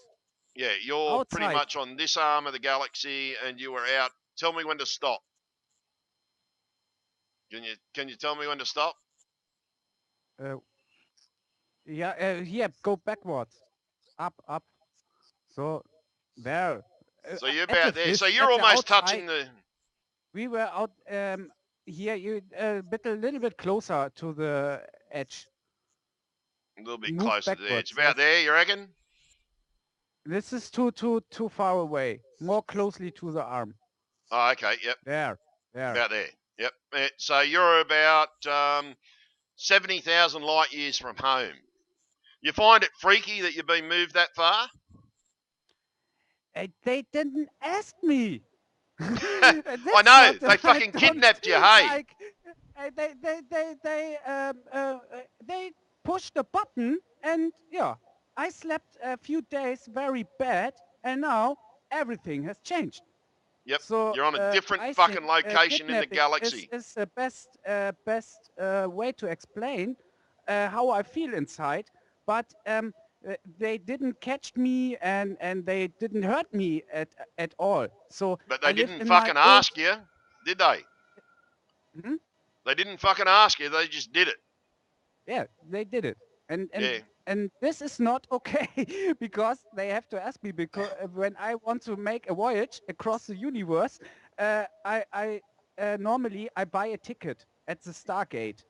yeah, you're pretty Outside. much on this arm of the galaxy, and you were out. Tell me when to stop. Can you tell me when to stop? Uh, yeah, go backwards. Up. So there. So you're At the about there. So fish, you're at the almost outside. touching the. We were out here. You a little bit closer to the edge. A little bit Move closer to the edge. backwards. About Yes. there, you reckon? This is too far away. More closely to the arm. Oh, okay. Yep. There. About there. Yep. So you're about 70,000 light years from home. You find it freaky that you've been moved that far? They didn't ask me. I That's know. what They I fucking don't kidnapped you, hey? like. They pushed the button, and yeah, I slept a few days very bad, and now everything has changed. Yep. So You're on a different I fucking think location in the kidnapping galaxy. is the best way to explain how I feel inside. But they didn't catch me and they didn't hurt me at all. So But I they live didn't in my fucking old. ask you, did they? Hmm? They didn't fucking ask you. They just did it. Yeah, they did it, and and Yeah. and this is not okay because they have to ask me because when I want to make a voyage across the universe, I normally I buy a ticket at the Stargate,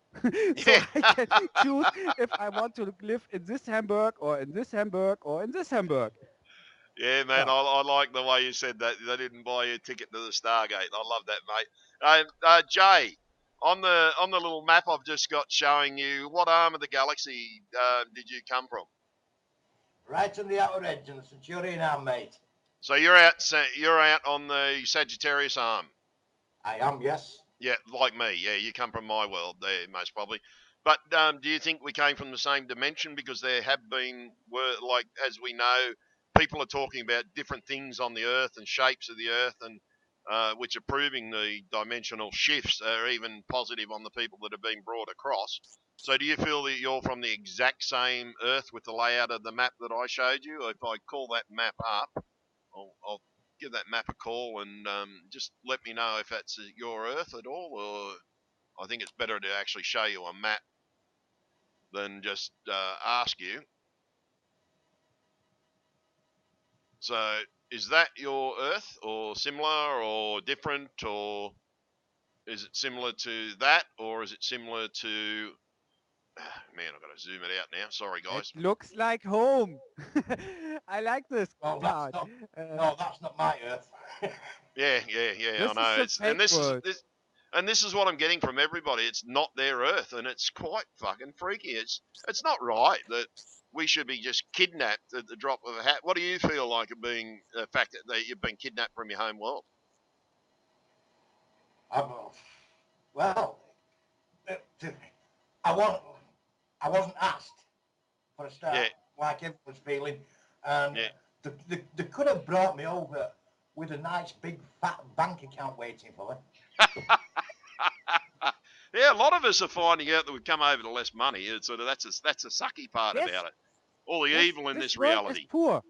so Yeah. I can choose if I want to live in this Hamburg or in this Hamburg or in this Hamburg. Yeah, man. Yeah. I like the way you said that. They didn't buy you a ticket to the Stargate. I love that, mate. Jay, on the little map I've just got showing you, what arm of the galaxy did you come from? Right on the outer edge of the Centurion arm, mate. So you're out on the Sagittarius arm. I am, yes. Yeah, like me. Yeah, you come from my world there, most probably. But do you think we came from the same dimension? Because there have been, as we know, people are talking about different things on the Earth and shapes of the Earth, and which are proving the dimensional shifts are even positive on the people that have been brought across. So do you feel that you're from the exact same Earth with the layout of the map that I showed you? If I call that map up, I'll give that map a call and just let me know if that's your Earth at all, or I think it's better to actually show you a map than just ask you. So is that your Earth, or similar, or different, or is it similar to that, or is it similar to... Man, I've got to zoom it out now. Sorry, It guys. looks like home. I like this Well, that's card. not. Uh, No, that's not my Earth. Yeah. I this is know. the It's fake world. this is what I'm getting from everybody. It's not their Earth, and it's quite fucking freaky. It's not right that we should be just kidnapped at the drop of a hat. What do you feel like it being the fact that you've been kidnapped from your home world? I'm, well, I wasn't. I wasn't asked for a Yeah, start, like everyone was feeling, and yeah. they could have brought me over with a nice big fat bank account waiting for me. Yeah, a lot of us are finding out that we've come over to less money. It's sort of that's a sucky part Yes, about it. All the yes, evil in this this world is reality. poor.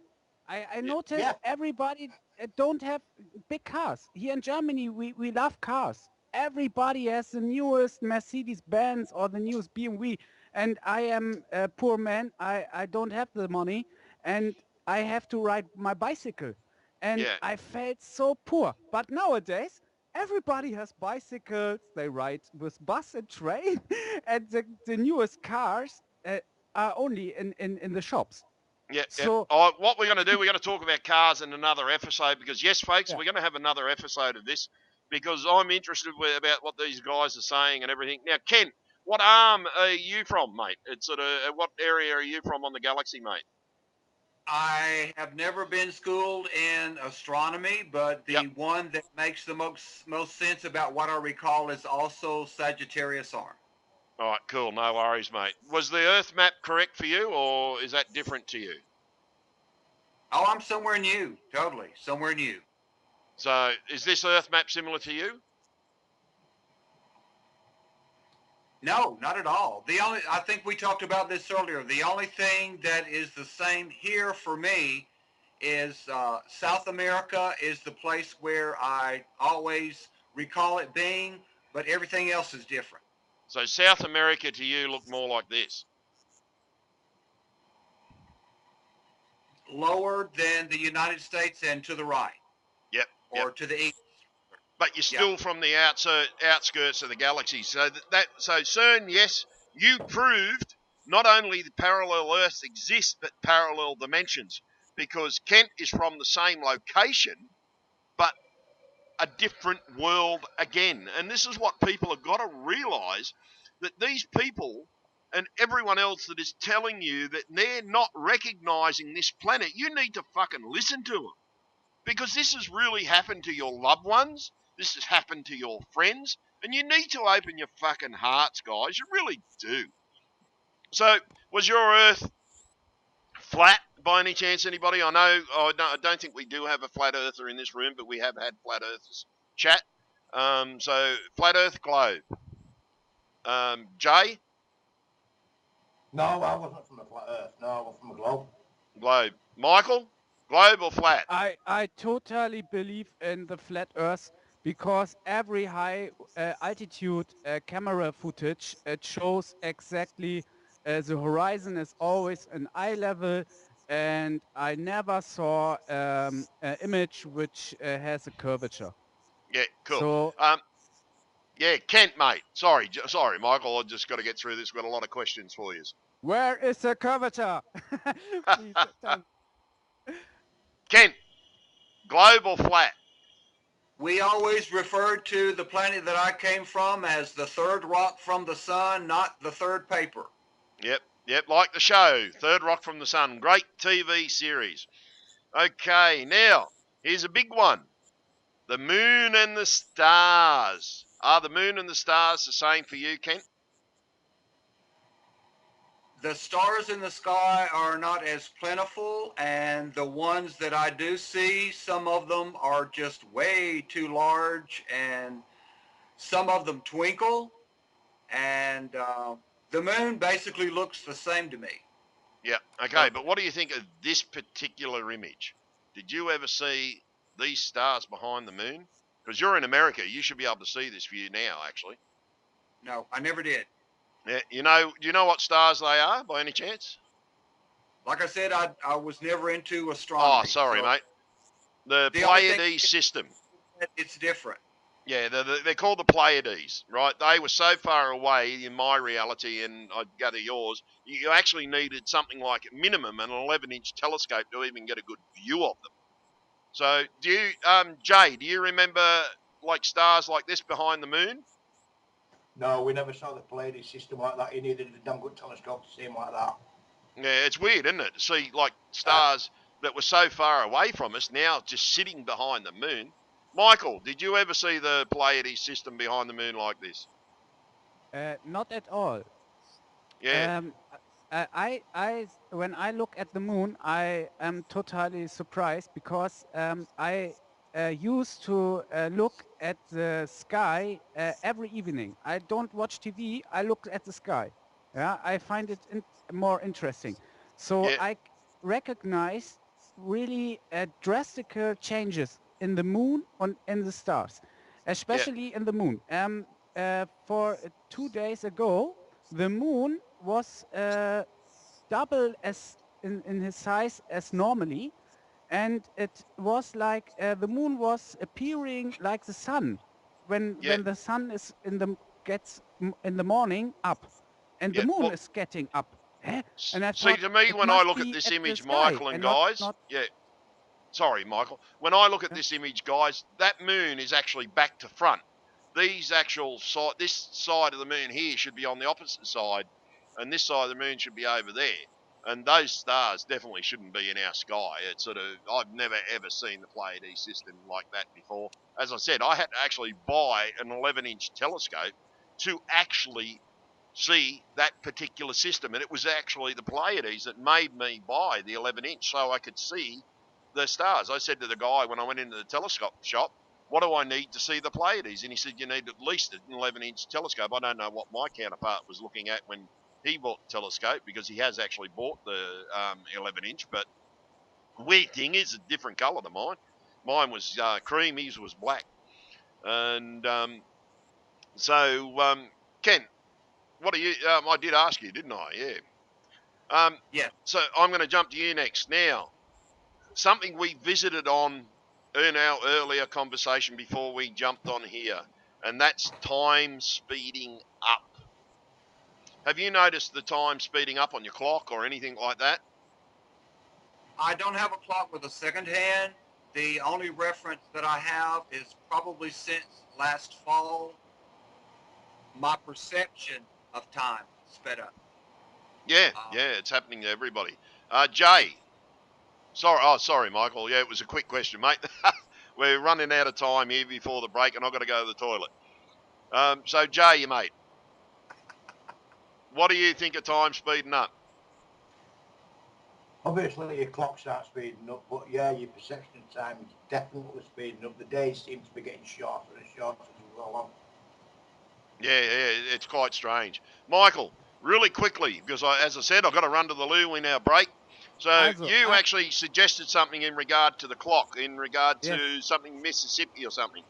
I Yeah, noticed Yeah, everybody don't have big cars. Here in Germany, we love cars. Everybody has the newest Mercedes-Benz or the newest BMW. And I am a poor man. I don't have the money. And I have to ride my bicycle. And yeah, I felt so poor. But nowadays, everybody has bicycles. They ride with bus and train. And the newest cars are only in the shops. yeah, yeah. So, Oh, what we're going to do, we're going to talk about cars in another episode because, yes, folks, yeah. we're going to have another episode of this because I'm interested about what these guys are saying and everything. Now, Ken, what arm are you from, mate? It's sort of what area are you from on the galaxy, mate? I have never been schooled in astronomy, but Yep. the one that makes the most sense about what I recall is also Sagittarius arm. All right, cool. No worries, mate. Was the Earth map correct for you, or is that different to you? Oh, I'm somewhere new, totally somewhere new. So, is this Earth map similar to you? No, not at all. I think we talked about this earlier. The only thing that is the same here for me is South America is the place where I always recall it being, but everything else is different. So, South America to you looked more like this. Lower than the United States and to the right, Yep, yep. or to the east. But you're Yeah. still from the outskirts of the galaxy. So so CERN, yes, you proved not only the parallel Earths exist, but parallel dimensions, because Kent is from the same location, but a different world again. And this is what people have got to realise, that these people and everyone else that is telling you that they're not recognising this planet, you need to fucking listen to them. Because this has really happened to your loved ones. This has happened to your friends. And you need to open your fucking hearts, guys. You really do. So, was your Earth flat by any chance, anybody? I don't think we do have a flat earther in this room, but we have had flat earthers chat. So, flat earth globe. Jay? no, I wasn't from the flat Earth. No, I was from the globe. Globe. Michael? Globe or flat? I totally believe in the flat Earth because every high altitude camera footage it shows exactly the horizon is always an eye level, and I never saw an image which has a curvature. Yeah, cool. So Yeah, Kent, mate. Sorry, Michael. I just got to get through this. We've got a lot of questions for you. where is the curvature? Please tell me. Kent, globe or flat? We always referred to the planet that I came from as the third rock from the sun, not the third paper. Yep, like the show, Third Rock from the Sun. Great TV series. Okay, now, here's a big one. The moon and the stars. Are the moon and the stars the same for you, Kent? the stars in the sky are not as plentiful, and the ones that I do see, some of them are just way too large, and some of them twinkle, and the moon basically looks the same to me. Yeah. Okay. So But what do you think of this particular image? Did you ever see these stars behind the moon? Because you're in America, you should be able to see this view now. Actually. no, I never did. Yeah. Do you know what stars they are by any chance? Like I said, I was never into Oh, astronomy, sorry, so mate. The the only thing Pleiades system. it's different. Yeah, they're called the Pleiades, right? They were so far away in my reality, and I gather yours, you actually needed something like minimum an 11-inch telescope to even get a good view of them. So, Jay, do you remember like stars like this behind the moon? No, we never saw the Pleiades system like that. You needed a damn good telescope to see them like that. Yeah, it's weird, isn't it? To see like Uh, stars that were so far away from us now just sitting behind the moon. Michael, did you ever see the Pleiades system behind the moon like this? Not at all. Yeah, Um, when I look at the moon, I am totally surprised because I used to look at the sky every evening. I don't watch TV. I look at the sky. Yeah, I find it more interesting. So yeah, I recognize really drastic changes in the moon and in the stars, yeah, especially in the moon. For 2 days ago, the moon was double as in his size as normally, and it was like the moon was appearing like the sun yeah, when the sun is in the morning up, and the yeah. moon Well, is getting up. Eh? And I see, thought to me, it when I must look at be this at the image, sky Michael and and not guys, not. yeah, sorry, Michael. When I look at Yeah. this image, guys, that moon is actually back to front. These actual side, this side of the moon here should be on the opposite side, and this side of the moon should be over there. And those stars definitely shouldn't be in our sky. It's sort of, I've never ever seen the Pleiades system like that before. As I said, I had to actually buy an 11-inch telescope to actually see that particular system. And it was actually the Pleiades that made me buy the 11-inch so I could see the stars. I said to the guy when I went into the telescope shop, what do I need to see the Pleiades? And he said, you need at least an 11-inch telescope. I don't know what my counterpart was looking at when he bought the telescope because he has actually bought the 11-inch. But the weird thing is, a different colour than mine. Mine was cream, his was black. And Ken, what do you? I did ask you, didn't I? Yeah. Yes, So I'm going to jump to you next. Now, something we visited on in our earlier conversation before we jumped on here, and that's time speeding up. Have you noticed the time speeding up on your clock or anything like that? I don't have a clock with a second hand. The only reference that I have is probably since last fall, my perception of time sped up. Yeah, Uh, yeah, it's happening to everybody. it, Jay, sorry, Michael. Yeah, it was a quick question, mate. We're running out of time here before the break, and I've got to go to the toilet. So, Jay, you mate, what do you think of time speeding up? Obviously, your clock starts speeding up, but yeah, your perception of time is definitely speeding up. The days seem to be getting shorter and shorter as we go along. Yeah, it's quite strange. Michael, really quickly, because as I said, I've got to run to the loo in our break. So Also, you actually suggested something in regard to the clock, in regard yes. to something Mississippi or something.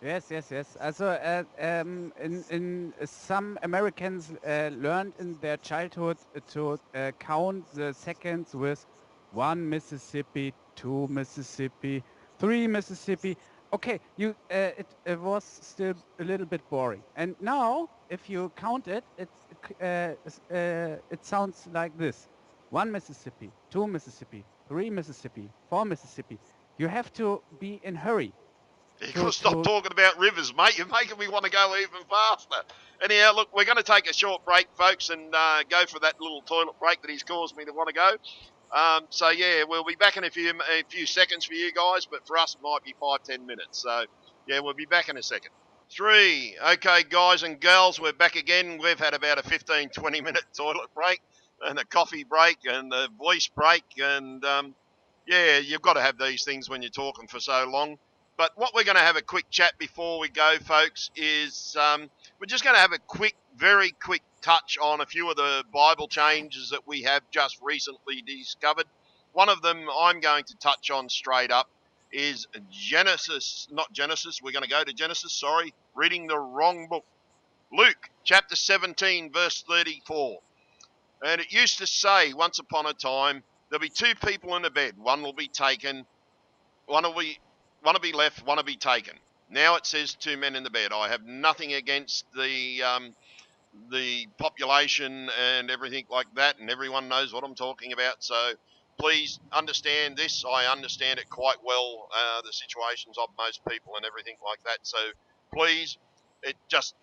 Yes, yes, yes. Also, in some Americans learned in their childhood to count the seconds with 1 Mississippi, 2 Mississippi, 3 Mississippi. Okay, it was still a little bit boring. And now, if you count it, it sounds like this: 1 Mississippi, 2 Mississippi, 3 Mississippi, 4 Mississippi. You have to be in hurry You've got to to stop to talking about rivers, mate. You're making me want to go even faster. Anyhow, look, we're going to take a short break, folks, and go for that little toilet break that he's caused me to want to go. So yeah, we'll be back in a few seconds for you guys, but for us it might be 5-10 minutes. So yeah, we'll be back in a second. Okay, guys and girls, we're back again. We've had about a 15-20 minute toilet break. and a coffee break and a voice break. And yeah, you've got to have these things when you're talking for so long. But what we're going to have a quick chat before we go, folks, is we're just going to have a quick, very quick touch on a few of the Bible changes that we have just recently discovered. One of them I'm going to touch on straight up is Genesis, not Genesis, we're going to go to Genesis, sorry, reading the wrong book. Luke chapter 17, verse 34. And it used to say, once upon a time, there'll be two people in a bed. One will be taken, one will be left, one will be taken. Now it says two men in the bed. I have nothing against the population and everything like that, and everyone knows what I'm talking about. So please understand this. I understand it quite well, the situations of most people and everything like that. So please,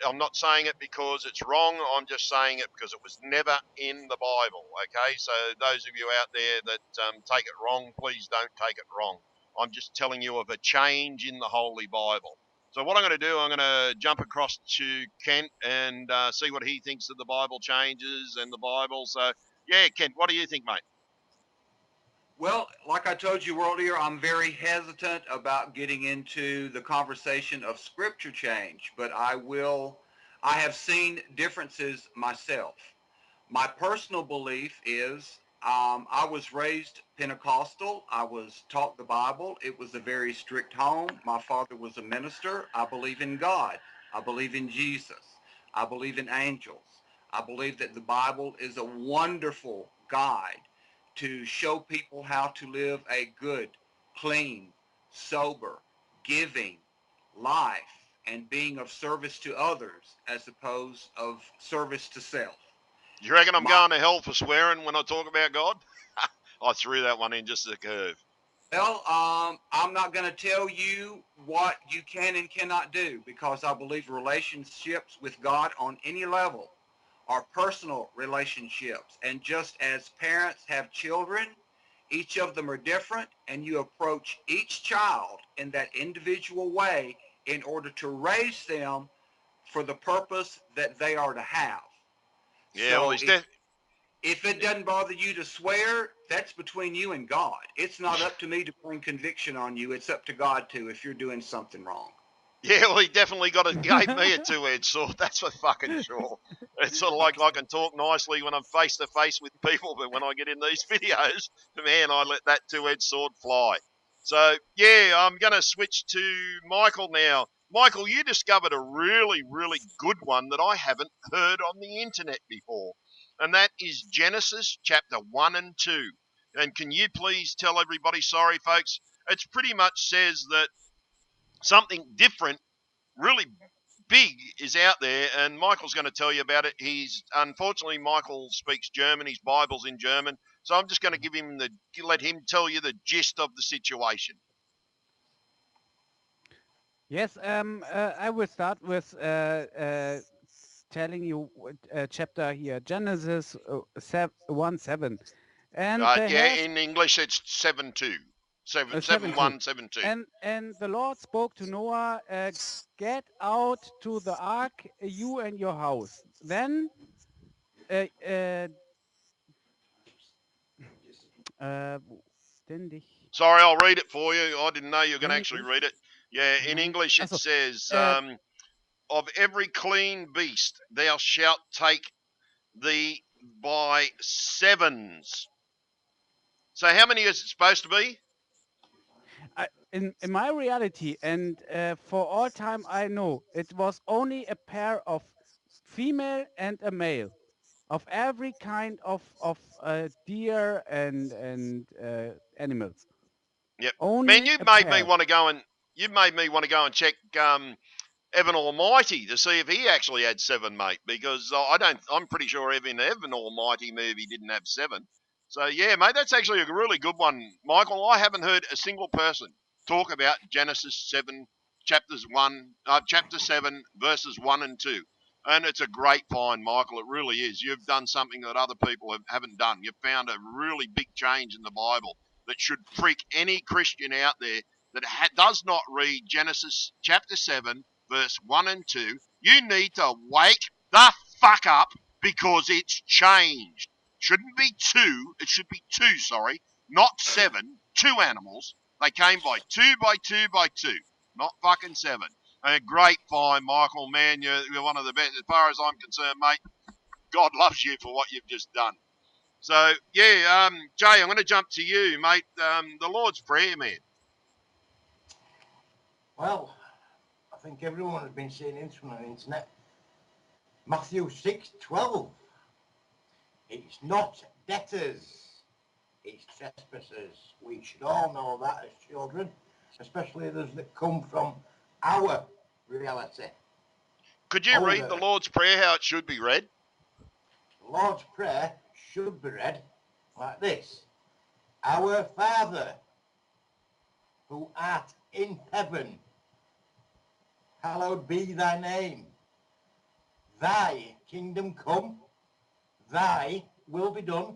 I'm not saying it because it's wrong. I'm just saying it because it was never in the Bible. Okay, so those of you out there that take it wrong, please don't take it wrong. I'm just telling you of a change in the Holy Bible. So what I'm going to do, I'm going to jump across to Kent and see what he thinks of the Bible changes and the Bible. So, yeah, Kent, what do you think, mate? Well, like I told you earlier, I'm very hesitant about getting into the conversation of scripture change, but I have seen differences myself. My personal belief is I was raised Pentecostal. I was taught the Bible. It was a very strict home. My father was a minister. I believe in God. I believe in Jesus. I believe in angels. I believe that the Bible is a wonderful guide to show people how to live a good, clean, sober, giving life and being of service to others as opposed of service to self. You reckon I'm My, going to hell for swearing when I talk about God? I threw that one in just as a curve. well, I'm not going to tell you what you can and cannot do because I believe relationships with God on any level are personal relationships. And just as parents have children, each of them are different, and you approach each child in that individual way in order to raise them for the purpose that they are to have. Yeah, well, So he's if it doesn't bother you to swear, that's between you and God. It's not up to me to bring conviction on you. It's up to God to if you're doing something wrong. Yeah, well, he definitely gave me a two-edged sword. That's for fucking sure. It's sort of like I can talk nicely when I'm face to face with people, but when I get in these videos, man, I let that two-edged sword fly. So yeah, I'm going to switch to Michael now. Michael, you discovered a really, really good one that I haven't heard on the internet before, and that is Genesis chapter 1 and 2. And can you please tell everybody, sorry folks, it's pretty much says that something different, really big, is out there, and Michael's going to tell you about it. He's unfortunately, Michael speaks German. His Bible's in German, so I'm just going to let him tell you the gist of the situation. Yes, I will start with telling you chapter here, Genesis 1:7, and they Yeah, have in English it's 7:2, 7:2, 7:1, 7:2. and the Lord spoke to Noah, get out to the ark, you and your house. Then uh, uh, wo ist denn dich? Sorry, I'll read it for you. I didn't know you were going to Nein, actually ich. read it. Yeah, in Nein. English it Achso, says, äh, of every clean beast thou shalt take thee by sevens. So how many is it supposed to be? in my reality, and for all time I know, it was only a pair of female and a male of every kind of deer and animals. Yep. Man, Only a pair. you made me want to go and check Evan Almighty to see if he actually had seven, mate. Because I don't. I'm pretty sure Evan Almighty movie didn't have seven. So yeah, mate, that's actually a really good one, Michael. I haven't heard a single person talk about Genesis 7, chapter 7, verses 1 and 2. And it's a great find, Michael. It really is. You've done something that other people haven't done. You've found a really big change in the Bible that should freak any Christian out there that does not read Genesis chapter 7, verse 1 and 2. You need to wake the fuck up because it's changed. Shouldn't be two. It should be two, sorry, not 7. 2 animals. They came by 2 by 2 by 2, not fucking 7. And great find, Michael. Man, you're one of the best. As far as I'm concerned, mate, God loves you for what you've just done. So, yeah, Jay, I'm going to jump to you, mate. The Lord's Prayer, man. Well, I think everyone has been seeing this from the internet. Matthew 6:12. It's not debtors, it's trespassers. We should all know that as children, especially those that come from our reality. Could you read the Lord's Prayer how it should be read? The Lord's Prayer should be read like this. Our Father, who art in heaven, hallowed be thy name. Thy kingdom come, thy will be done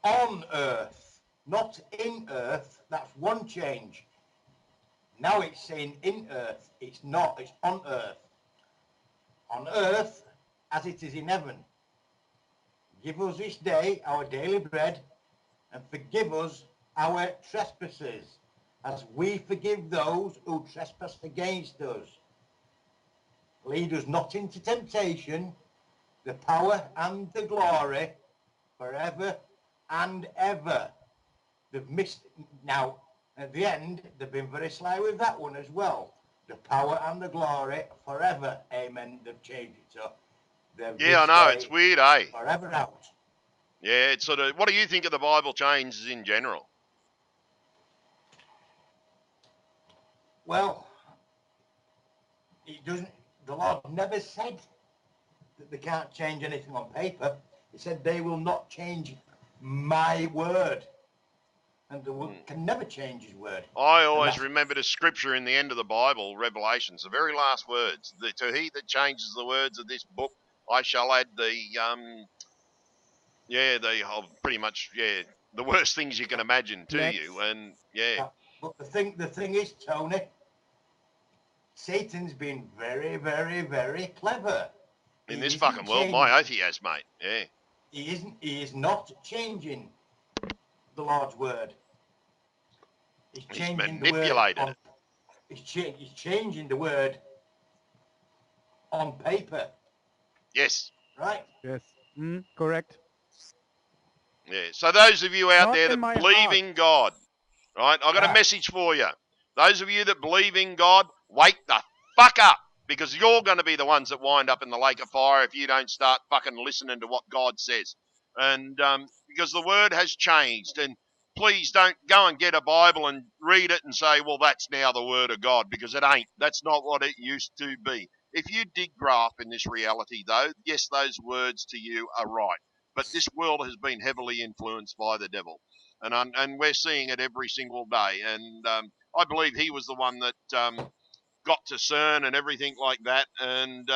on earth, not in earth. That's one change. Now it's saying in earth. It's not, it's on earth. On earth as it is in heaven. Give us this day our daily bread, and forgive us our trespasses, as we forgive those who trespass against us. Lead us not into temptation, the power and the glory forever and ever. They've missed, now at the end, they've been very sly with that one as well. The power and the glory forever, amen. They've changed it, so yeah, I know, it's weird, eh? Forever out. Yeah, it's sort of, what do you think of the Bible changes in general? Well, it doesn't, the Lord never said that they can't change anything on paper. He said they will not change my word. And the word can never change his word. I always remember the scripture in the end of the Bible, Revelations, the very last words. To he that changes the words of this book, I shall add pretty much, the worst things you can imagine to you. And, yeah. But the thing is, Tony, Satan's been very, very, very clever. In this fucking world, my oath he has, mate. Yeah. He is not changing the Lord's word. He's manipulated it. He's changing the word on paper. Yes. Right? Yes. Correct. Yeah. So those of you out there that believe in God, right? I've got a message for you. Those of you that believe in God, wake the fuck up, because you're going to be the ones that wind up in the lake of fire if you don't start fucking listening to what God says. And because the word has changed, and please don't go and get a Bible and read it and say, well, that's now the word of God, because it ain't. That's not what it used to be. If you dig graft in this reality, though, yes, those words to you are right. But this world has been heavily influenced by the devil. And we're seeing it every single day. And I believe he was the one that got to CERN and everything like that. And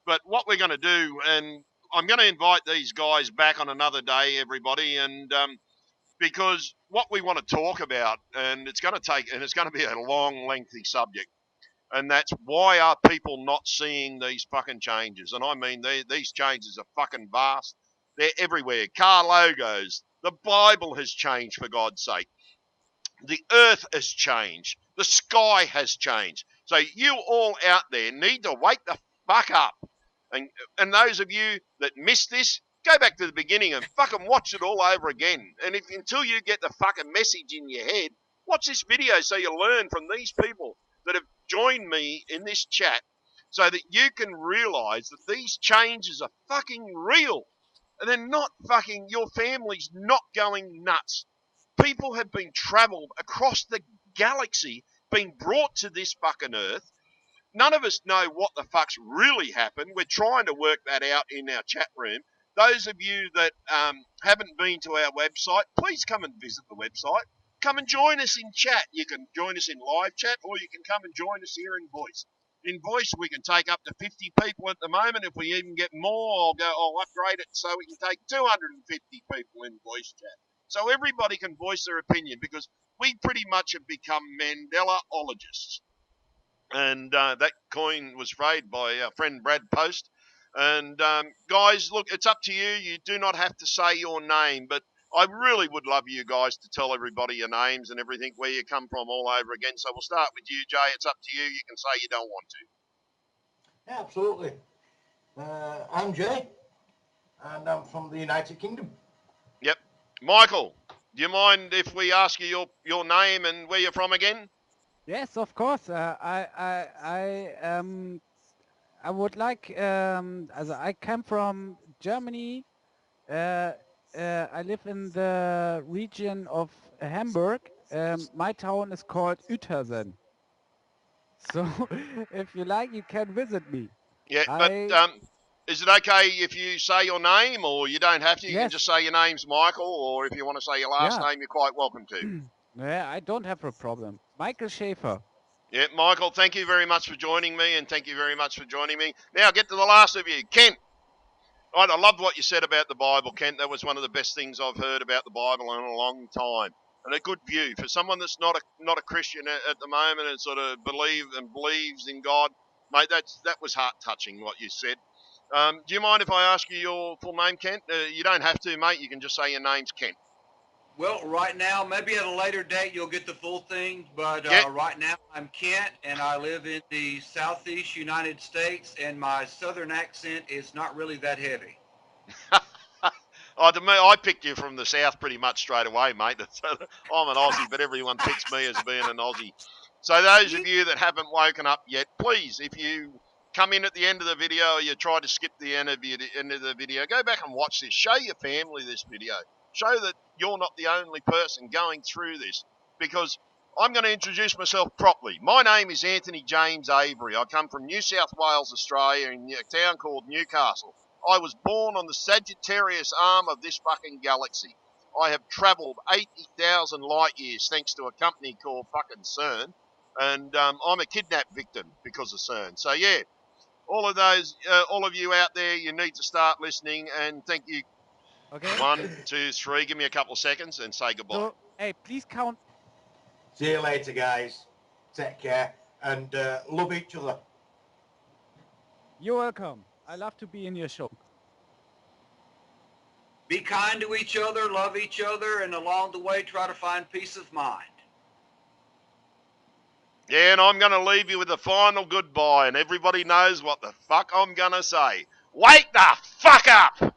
but what we're going to do, and I'm going to invite these guys back on another day, everybody, and because what we want to talk about, and it's going to be a long, lengthy subject, and that's why are people not seeing these fucking changes? And I mean, these changes are fucking vast. They're everywhere. Car logos. The Bible has changed, for God's sake. The earth has changed. The sky has changed. So you all out there need to wake the fuck up. And those of you that missed this, go back to the beginning and fucking watch it all over again. And until you get the fucking message in your head, watch this video so you learn from these people that have joined me in this chat, so that you can realise that these changes are fucking real. And they're not fucking, your family's not going nuts. People have been travelled across the galaxy, being brought to this fucking earth. None of us know what the fuck's really happened. We're trying to work that out in our chat room. Those of you that haven't been to our website, please come and visit the website. Come and join us in chat. You can join us in live chat, or you can come and join us here in voice. In voice, we can take up to 50 people at the moment. If we even get more, I'll upgrade it so we can take 250 people in voice chat. So everybody can voice their opinion, because we pretty much have become Mandela-ologists. And that coin was made by our friend Brad Post. And guys, look, it's up to you. You do not have to say your name, but I really would love you guys to tell everybody your names and everything, where you come from all over again. So we'll start with you, Jay. It's up to you. You can say you don't want to. Yeah, absolutely. I'm Jay, and I'm from the United Kingdom. Yep. Michael, do you mind if we ask you your name and where you're from again? Yes, of course. I would like, as I come from Germany. Uh, I live in the region of Hamburg. My town is called Uetersen. So if you like, you can visit me. Yeah, but I is it okay if you say your name, or you don't have to? You can just Yes, say your name's Michael, or if you want to say your last yeah. name, you're quite welcome to. Yeah, I don't have a problem. Michael Schäfer. Yeah, Michael, thank you very much for joining me, and thank you very much for joining me. Now, get to the last of you. Kent, I loved what you said about the Bible, Kent. That was one of the best things I've heard about the Bible in a long time. And a good view. For someone that's not a Christian at the moment and sort of believes in God, mate, that was heart-touching what you said. Do you mind if I ask you your full name, Kent? You don't have to, mate. You can just say your name's Kent. Well, right now, maybe at a later date you'll get the full thing, but Yeah. right now I'm Kent, and I live in the southeast United States, and my southern accent is not really that heavy. Oh, to me, I picked you from the south pretty much straight away, mate. I'm an Aussie, but everyone picks me as being an Aussie. So those of you that haven't woken up yet, please, if you come in at the end of the video or you try to skip the end of the video, go back and watch this. Show your family this video. Show that you're not the only person going through this, because I'm going to introduce myself properly. My name is Anthony James Avery. I come from New South Wales, Australia, in a town called Newcastle. I was born on the Sagittarius arm of this fucking galaxy. I have travelled 80,000 light years thanks to a company called fucking CERN, and I'm a kidnap victim because of CERN. So yeah, all of you out there, you need to start listening. And thank you. Okay. 1, 2, 3. Give me a couple of seconds and say goodbye. So, hey, please count. See you later, guys. Take care and love each other. You're welcome. I love to be in your show. Be kind to each other, love each other, and along the way try to find peace of mind. Yeah, and I'm going to leave you with a final goodbye, and everybody knows what the fuck I'm going to say. Wake the fuck up!